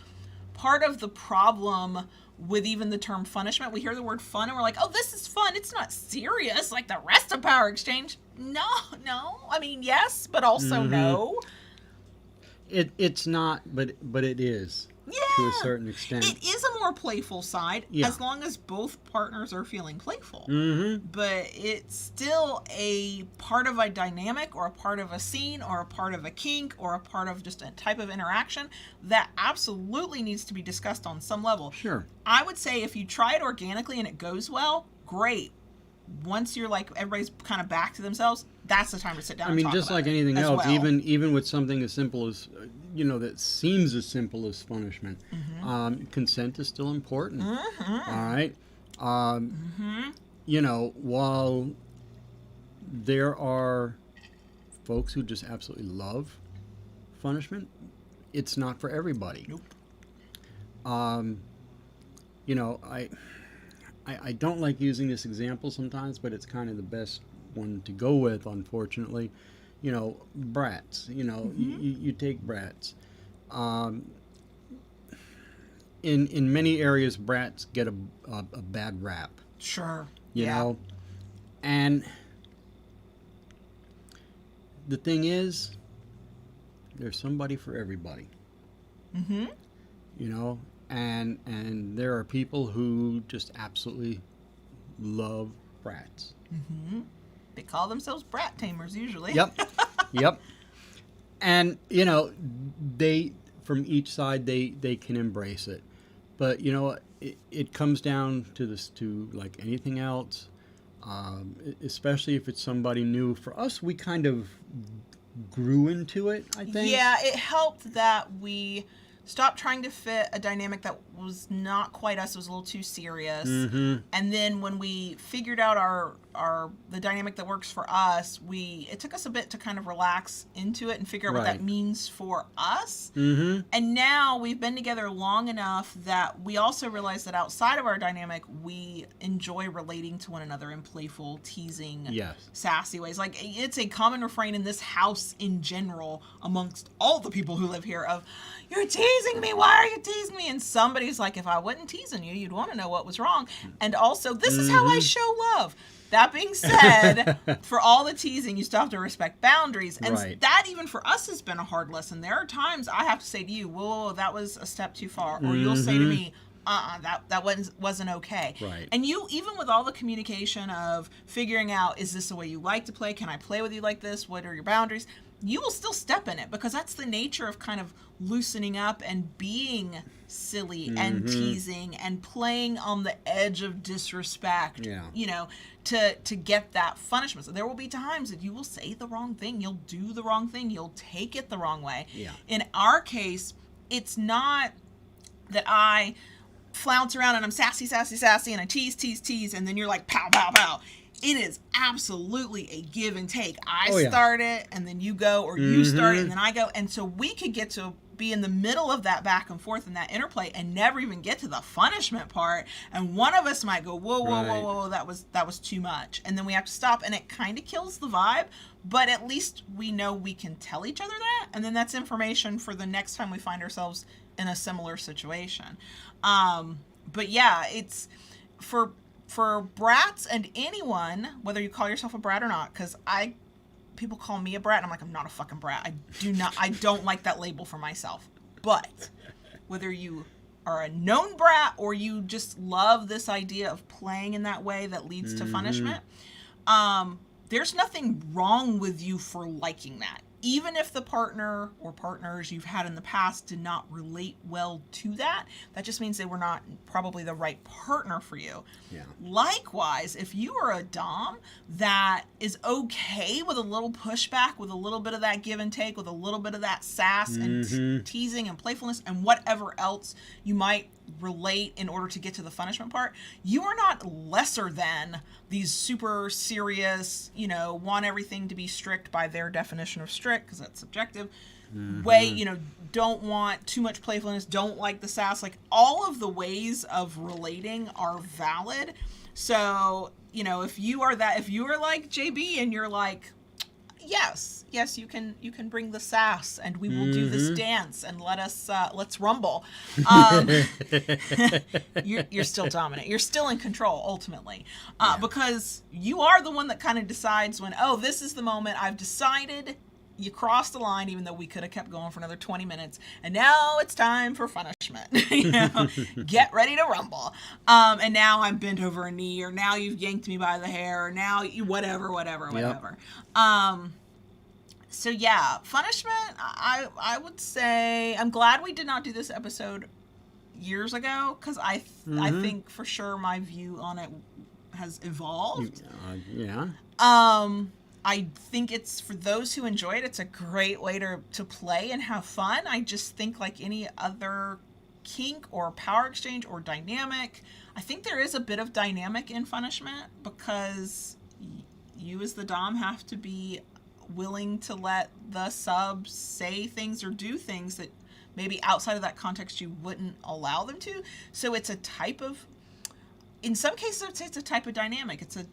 part of the problem with even the term punishment. We hear the word fun and we're like, oh, this is fun. It's not serious like the rest of Power Exchange. No. I mean, yes, but also no. It's not, but it is. Yeah. To a certain extent. It is a more playful side, as long as both partners are feeling playful. But it's still a part of a dynamic, or a part of a scene, or a part of a kink, or a part of just a type of interaction that absolutely needs to be discussed on some level. Sure. I would say if you try it organically and it goes well, great. Once you're everybody's kind of back to themselves, that's the time to sit down and talk about it. I mean, just like anything else, even with something as simple as, that seems as simple as punishment, consent is still important. All right? While there are folks who just absolutely love punishment, it's not for everybody. Nope. I don't like using this example sometimes, but it's kind of the best one to go with, unfortunately. brats. You take brats. In many areas, brats get a bad rap. Sure. You know, and the thing is, there's somebody for everybody. Mm-hmm. And there are people who just absolutely love brats. Mm-hmm. They call themselves brat tamers usually. Yep. Yep. And they from each side they can embrace it, but it comes down to this, to like anything else, especially if it's somebody new. For us, we kind of grew into it, I think. Yeah, it helped that we stopped trying to fit a dynamic that was not quite us. It was a little too serious. Mm-hmm. And then when we figured out the dynamic that works for us, it took us a bit to kind of relax into it and figure out what that means for us. Mm-hmm. And now we've been together long enough that we also realize that outside of our dynamic, we enjoy relating to one another in playful, teasing, sassy ways. Like, it's a common refrain in this house in general amongst all the people who live here of, "You're teasing me. Why are you teasing me?" And somebody's like, "If I wasn't teasing you, you'd want to know what was wrong." And also, this is how I show love. That being said, for all the teasing, you still have to respect boundaries. And that, even for us, has been a hard lesson. There are times I have to say to you, "Whoa, that was a step too far." Or you'll say to me, that wasn't okay. Right. And you, even with all the communication of figuring out, is this the way you like to play? Can I play with you like this? What are your boundaries? You will still step in it, because that's the nature of kind of loosening up and being silly and teasing and playing on the edge of disrespect, to get that punishment. So there will be times that you will say the wrong thing, you'll do the wrong thing, you'll take it the wrong way. Yeah. In our case, it's not that I flounce around and I'm sassy, and I tease, and then you're like, pow, pow, pow. It is absolutely a give and take. I start it, and then you go, or you start it, and then I go. And so we could get to be in the middle of that back and forth and that interplay and never even get to the punishment part. And one of us might go, whoa, that was too much. And then we have to stop, and it kind of kills the vibe. But at least we know we can tell each other that. And then that's information for the next time we find ourselves in a similar situation. But yeah, it's for brats and anyone, whether you call yourself a brat or not, because people call me a brat, and I'm like, I'm not a fucking brat. I don't like that label for myself. But whether you are a known brat or you just love this idea of playing in that way that leads to punishment, there's nothing wrong with you for liking that. Even if the partner or partners you've had in the past did not relate well to that, that just means they were not probably the right partner for you. Yeah. Likewise, if you are a dom that is okay with a little pushback, with a little bit of that give and take, with a little bit of that sass and teasing and playfulness and whatever else you might relate in order to get to the punishment part, you are not lesser than these super serious, want everything to be strict by their definition of strict, because that's subjective, way, don't want too much playfulness, don't like the sass. Like, all of the ways of relating are valid. So, if you are like JB and you're like, yes, you can bring the sass, and we will do this dance, and let's rumble. You're still dominant. You're still in control ultimately, because you are the one that kind of decides when, this is the moment. I've decided. You crossed the line, even though we could have kept going for another 20 minutes, and now it's time for punishment. Get ready to rumble. And now I'm bent over a knee, or now you've yanked me by the hair, or now you whatever. So yeah, punishment, I would say, I'm glad we did not do this episode years ago, because I think for sure my view on it has evolved. I think it's, for those who enjoy it, it's a great way to play and have fun. I just think, like any other kink or power exchange or dynamic, I think there is a bit of dynamic in punishment, because you as the dom have to be willing to let the sub say things or do things that maybe outside of that context you wouldn't allow them to. So it's a type of, in some cases I would say it's a type of dynamic. It's a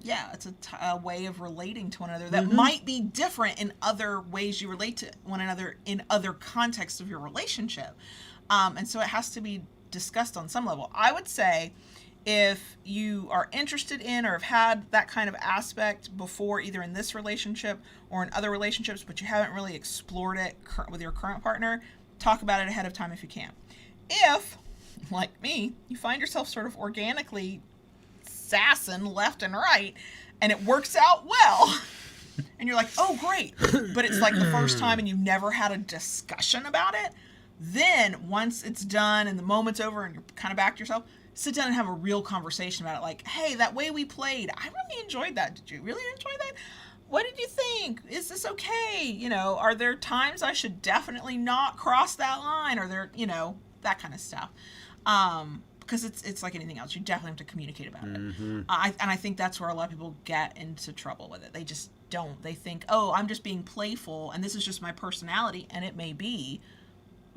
it's a way of relating to one another that might be different in other ways you relate to one another in other contexts of your relationship. And so it has to be discussed on some level. I would say if you are interested in or have had that kind of aspect before, either in this relationship or in other relationships, but you haven't really explored it with your current partner, talk about it ahead of time if you can. If, like me, you find yourself sort of organically sassing left and right and it works out well and you're like, oh great, but it's like the first time and you've never had a discussion about it, then once it's done and the moment's over and you're kind of back to yourself, sit down and have a real conversation about it. Like, hey, that way we played, I really enjoyed that. Did you really enjoy that? What did you think? Is this okay? You know, are there times I should definitely not cross that line? Are there, you know, that kind of stuff. Because it's like anything else. You definitely have to communicate about it. And I think that's where a lot of people get into trouble with it. They just don't. They think, oh, I'm just being playful and this is just my personality, and it may be,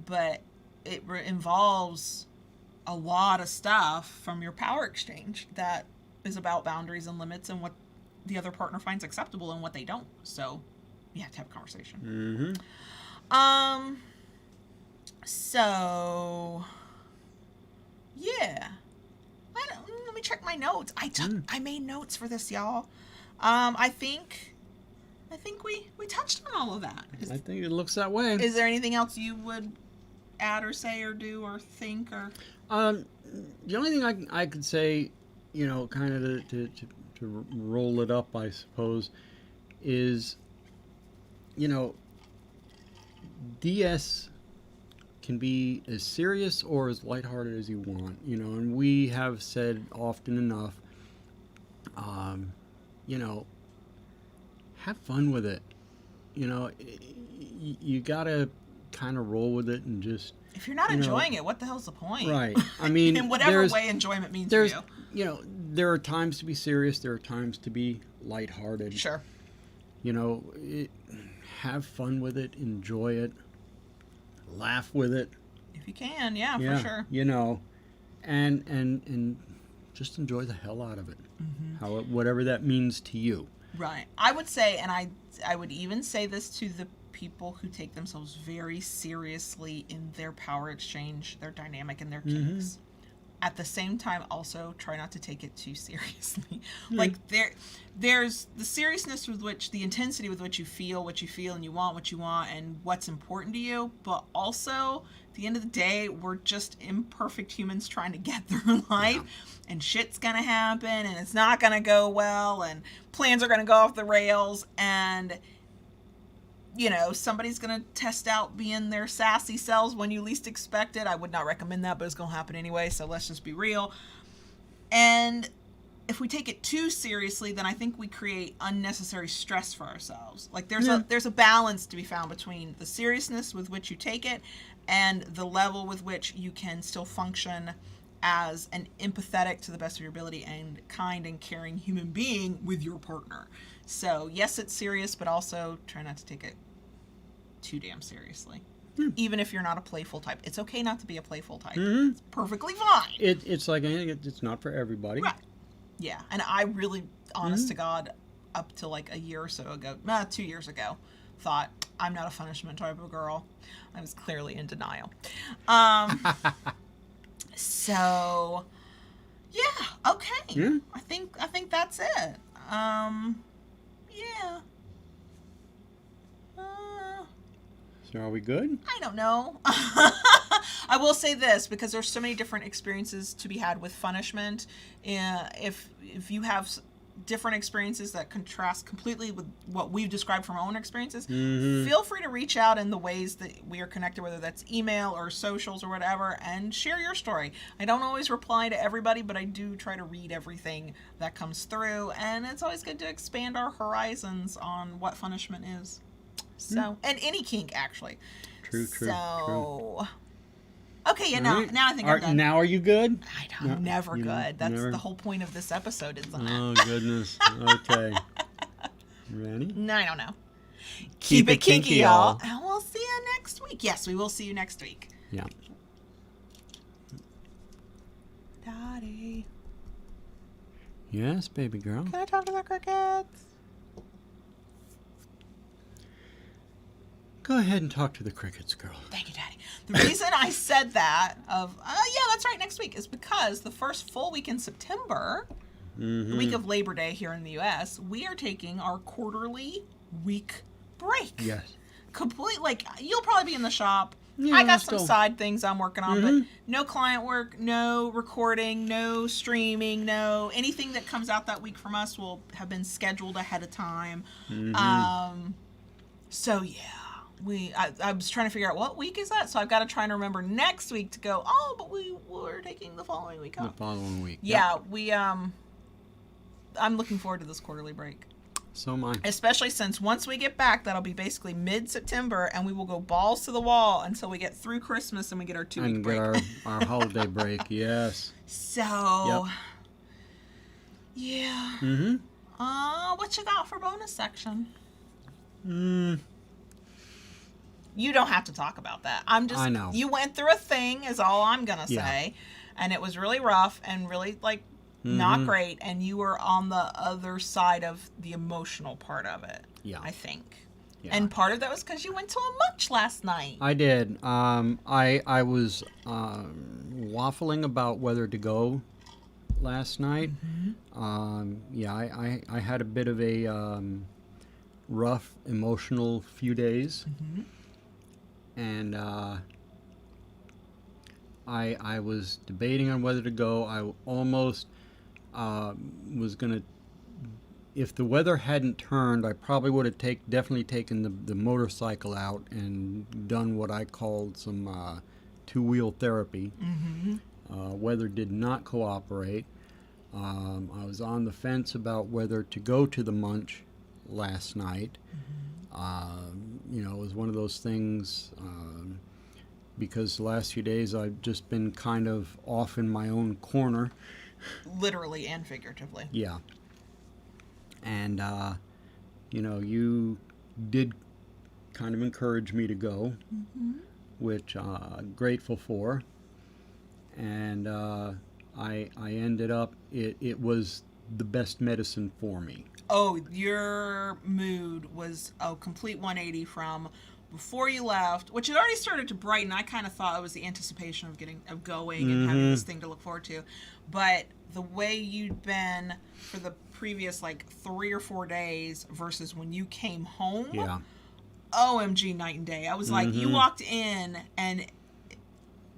but it involves a lot of stuff from your power exchange that is about boundaries and limits and what the other partner finds acceptable and what they don't. So you have to have a conversation. So yeah, let me check my notes. I made notes for this, y'all. I think we touched on all of that. I think it looks that way. Is there anything else you would add or say or do or think or? The only thing I could say, you know, kind of to roll it up, I suppose, is, you know, DS can be as serious or as lighthearted as you want, you know, and we have said often enough, you know, have fun with it. You know, you gotta kind of roll with it and just. If you're not enjoying it, what the hell's the point? Right. I mean, in whatever way enjoyment means for you. You know, there are times to be serious. There are times to be lighthearted. Sure. You know, have fun with it. Enjoy it. Laugh with it. If you can, yeah, for sure. You know, and just enjoy the hell out of it. Whatever that means to you. Right. I would say, and I would even say this to the people who take themselves very seriously in their power exchange, their dynamic, and their kinks. At the same time, also try not to take it too seriously. Like there's the seriousness with which, the intensity with which you feel what you feel, and you want what you want, and what's important to you. But also, at the end of the day, we're just imperfect humans trying to get through life, and shit's gonna happen, and it's not gonna go well, and plans are gonna go off the rails, and you know, somebody's going to test out being their sassy selves when you least expect it. I would not recommend that, but it's going to happen anyway, so let's just be real. And if we take it too seriously, then I think we create unnecessary stress for ourselves. Like there's a balance to be found between the seriousness with which you take it and the level with which you can still function as an empathetic, to the best of your ability, and kind and caring human being with your partner. So yes, it's serious, but also try not to take it too damn seriously. Even if you're not a playful type, it's okay not to be a playful type. It's perfectly fine. It's like anything; it's not for everybody. Right. Yeah, and I really, honest to God, up to like a year or so ago, 2 years ago, thought I'm not a Funishment type of girl. I was clearly in denial. So, yeah, okay. I think that's it. Yeah. So are we good? I don't know. I will say this, because there's so many different experiences to be had with Funishment. If you have different experiences that contrast completely with what we've described from our own experiences, feel free to reach out in the ways that we are connected, whether that's email or socials or whatever, and share your story. I don't always reply to everybody, but I do try to read everything that comes through, and it's always good to expand our horizons on what Funishment is. So, and any kink, actually. True. Okay, now I think I'm done. Now are you good? I'm never good. That's the whole point of this episode, isn't it? Oh, goodness. Okay. Ready? No, I don't know. Keep it kinky, y'all. And we'll see you next week. Yes, we will see you next week. Yeah. Daddy. Yes, baby girl. Can I talk to the crickets? Go ahead and talk to the crickets, girl. Thank you, Daddy. The reason I said that yeah, that's right, next week, is because the first full week in September, the week of Labor Day here in the U.S., we are taking our quarterly week break. Yes. You'll probably be in the shop. Yeah, I got some side things I'm working on, but no client work, no recording, no streaming, no anything that comes out that week from us will have been scheduled ahead of time. So yeah. I was trying to figure out what week is that, so I've got to try and remember next week to go, but we're taking the following week off. The following week. Yeah, I'm looking forward to this quarterly break. So am I. Especially since once we get back, that'll be basically mid-September, and we will go balls to the wall until we get through Christmas and we get our 2-week break. And get our holiday break, yes. So, yeah. What you got for bonus section? You don't have to talk about that. I know. You went through a thing is all I'm going to say. And it was really rough and really, not great. And you were on the other side of the emotional part of it, I think. Yeah. And part of that was because you went to a munch last night. I did. I was waffling about whether to go last night. I had a bit of a rough emotional few days. And I was debating on whether to go. I almost was going to, if the weather hadn't turned, I probably would have definitely taken the motorcycle out and done what I called some two-wheel therapy. Weather did not cooperate. I was on the fence about whether to go to the munch last night. It was one of those things because the last few days I've just been kind of off in my own corner. Literally and figuratively. Yeah. And, you did kind of encourage me to go, which I'm grateful for. And I ended up, it was the best medicine for me. Oh, your mood was a complete 180 from before you left, which had already started to brighten. I kind of thought it was the anticipation of going and having this thing to look forward to. But the way you'd been for the previous 3 or 4 days versus when you came home, OMG, night and day. I was you walked in and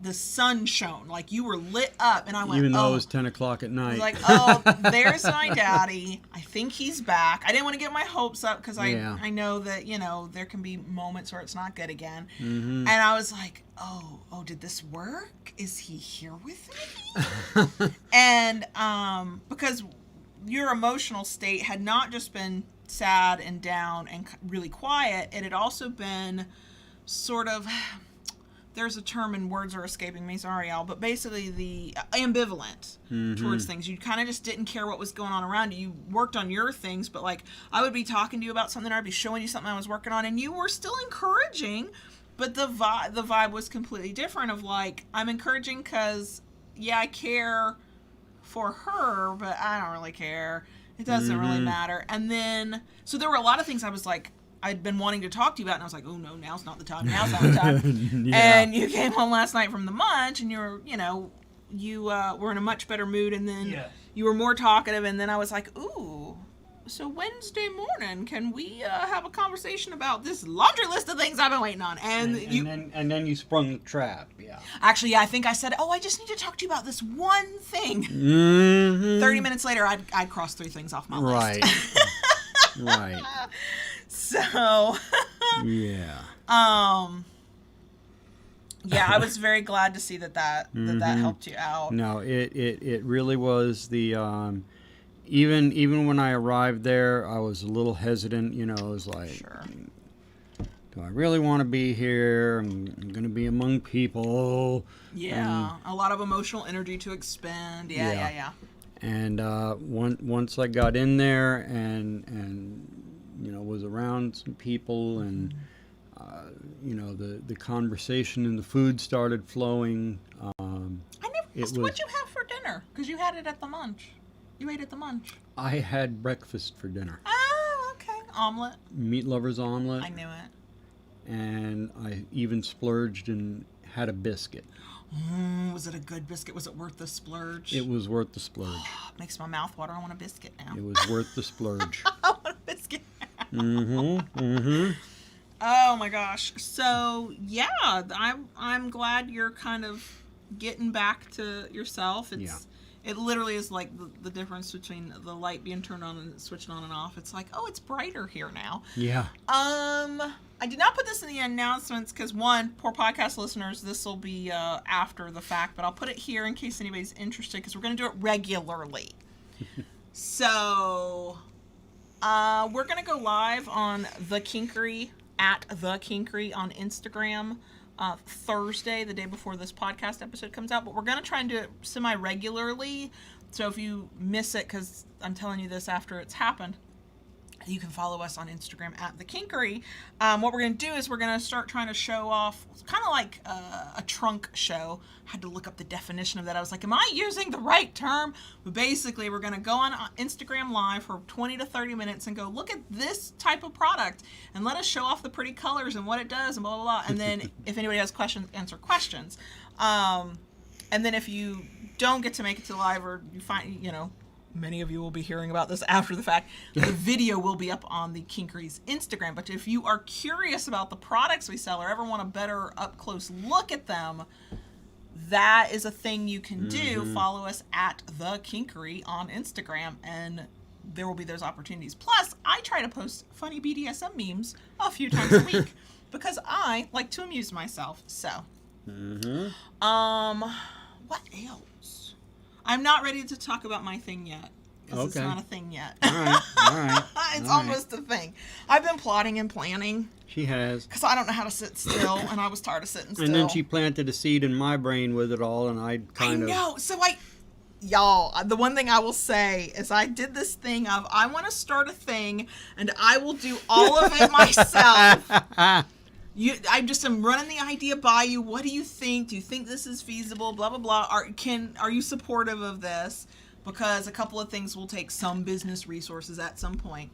the sun shone, you were lit up, and I went, even though it was 10 o'clock at night. I was there's my daddy. I think he's back. I didn't want to get my hopes up because I know that, there can be moments where it's not good again. And I was like, oh, did this work? Is he here with me? And because your emotional state had not just been sad and down and really quiet, it had also been sort of... There's a term and words are escaping me, sorry, Al, but basically the ambivalent towards things. You kind of just didn't care what was going on around you. You worked on your things, but I would be talking to you about something, or I'd be showing you something I was working on, and you were still encouraging, but the vibe was completely different of I'm encouraging because, I care for her, but I don't really care. It doesn't really matter. And then, so there were a lot of things I was I'd been wanting to talk to you about, and I was like, oh no, now's not the time, And you came home last night from the munch, and you were, you were in a much better mood, and then you were more talkative, and then I was like, ooh, so Wednesday morning, can we have a conversation about this laundry list of things I've been waiting on? And then you sprung the trap, Actually, I think I said, I just need to talk to you about this one thing. 30 minutes later, I'd crossed 3 things off my list. Right. So, I was very glad to see that helped you out. No, it really was the even when I arrived there, I was a little hesitant. It was do I really want to be here? I'm going to be among people. Yeah, a lot of emotional energy to expend. Yeah. And once I got in there and was around some people, and the conversation and the food started flowing. I never asked what you have for dinner because you had it at the munch. you ate at the munch? I had breakfast for dinner. Oh, okay. Omelet. Meat lover's omelet. I knew it. And I even splurged and had a biscuit. Was it a good biscuit? Was it worth the splurge? It was worth the splurge. Makes my mouth water. I want a biscuit now. It was worth the splurge. I want a biscuit. Mm-hmm. Oh my gosh. So yeah, I'm glad you're kind of getting back to yourself. It literally is like the difference between the light being turned on and switched on and off. It's like, oh, it's brighter here now. Yeah. I did not put this in the announcements because, one, poor podcast listeners, this will be after the fact, but I'll put it here in case anybody's interested because we're going to do it regularly. So, we're going to go live on The Kinkery, at The Kinkery on Instagram, Thursday, the day before this podcast episode comes out, but we're going to try and do it semi-regularly. So if you miss it, because I'm telling you this after it's happened, you can follow us on Instagram at The Kinkery. What we're going to do is we're going to start trying to show off, kind of like a trunk show. I had to look up the definition of that. I was like, am I using the right term? But basically, we're going to go on Instagram Live for 20 to 30 minutes and go, look at this type of product and let us show off the pretty colors and what it does and blah, blah, blah. And then if anybody has questions, answer questions. And then if you don't get to make it to live or you find, many of you will be hearing about this after the fact. The video will be up on the Kinkery's Instagram. But if you are curious about the products we sell or ever want a better up-close look at them, that is a thing you can do. Follow us at The Kinkery on Instagram, and there will be those opportunities. Plus, I try to post funny BDSM memes a few times a week because I like to amuse myself. So, what else? I'm not ready to talk about my thing yet. Because it's not a thing yet. All right. It's almost a thing. I've been plotting and planning. She has. Because I don't know how to sit still, and I was tired of sitting still. And then she planted a seed in my brain with it all, and I know. So y'all, the one thing I will say is I did this thing of, I want to start a thing, and I will do all of it myself. I just am running the idea by you. What do you think? Do you think this is feasible? Blah, blah, blah. Are you supportive of this? Because a couple of things will take some business resources at some point.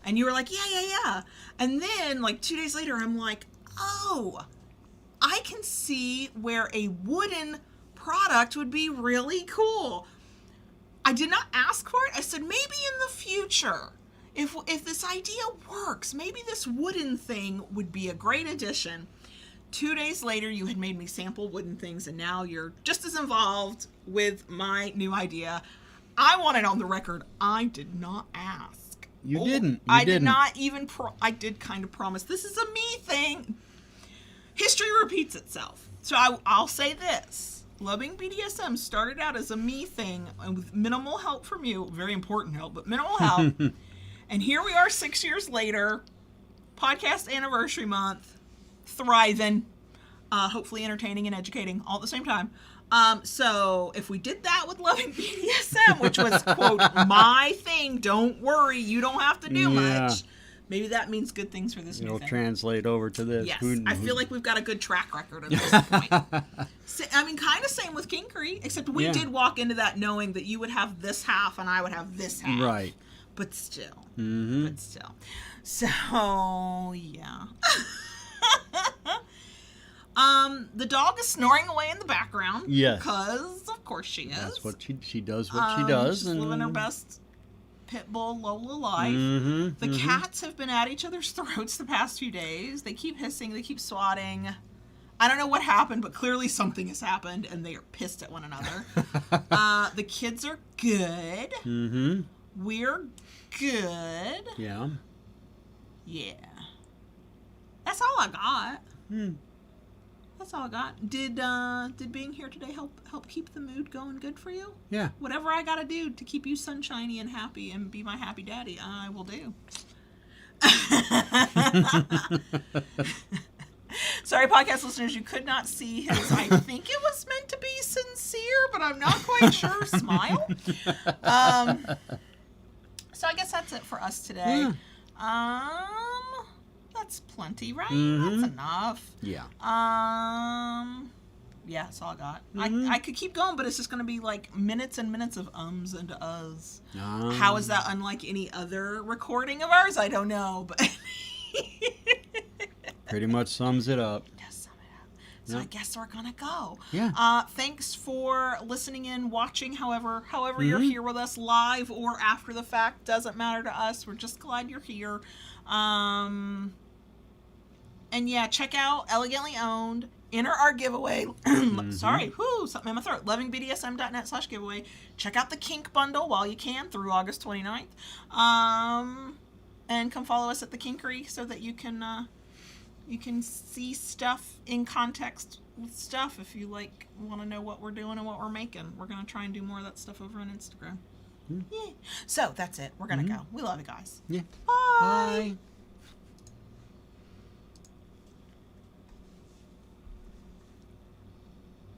And you were like, yeah. And then, 2 days later, I'm like, oh, I can see where a wooden product would be really cool. I did not ask for it. I said, maybe in the future, if this idea works, maybe this wooden thing would be a great addition. 2 days later, you had made me sample wooden things, and now you're just as involved with my new idea. I want it on the record. I did not ask. You didn't. I did not even. I did kind of promise. This is a me thing. History repeats itself. So I'll say this. Loving BDSM started out as a me thing and with minimal help from you. Very important help, but minimal help. And here we are 6 years later, podcast anniversary month, thriving, hopefully entertaining and educating all at the same time. So if we did that with Loving BDSM, which was, quote, my thing, don't worry, you don't have to do much. Maybe that means good things for this new thing. It'll translate over to this. Yes, I feel like we've got a good track record at this point. Kind of same with Kinkery, except we did walk into that knowing that you would have this half and I would have this half. Right. But still. Mm-hmm. So, yeah. The dog is snoring away in the background. Yes. Because, of course, she is. That's what she does. What she does. She's living her best pit bull Lola life. The cats have been at each other's throats the past few days. They keep hissing. They keep swatting. I don't know what happened, but clearly something has happened, and they are pissed at one another. The kids are good. Mm-hmm. We're good. Yeah. Yeah. That's all I got. That's all I got. Did being here today help keep the mood going good for you? Yeah. Whatever I gotta do to keep you sunshiny and happy and be my happy daddy, I will do. Sorry, podcast listeners, you could not see his, I think it was meant to be sincere, but I'm not quite sure, smile. So I guess that's it for us today. Yeah. That's plenty, right? That's enough. Yeah. Yeah, that's all I got. Mhm. I could keep going, but it's just going to be like minutes and minutes of ums and uhs. Ah. How is that unlike any other recording of ours? I don't know, but Pretty much sums it up. just sum it up. So Yep. I guess we're gonna go. Yeah. Thanks for listening in, watching. However you're Mhm. here with us, live or after the fact, doesn't matter to us. We're just glad you're here. And yeah, check out Elegantly Owned. Enter our giveaway. Sorry, something in my throat. lovingbdsm.net/giveaway. Check out the kink bundle while you can through August 29th. And come follow us at the Kinkery so that you can see stuff in context with stuff if you want to know what we're doing and what we're making. We're gonna try and do more of that stuff over on Instagram. Yeah. So that's it. We're gonna go. We love you guys. Yeah. Bye. Bye.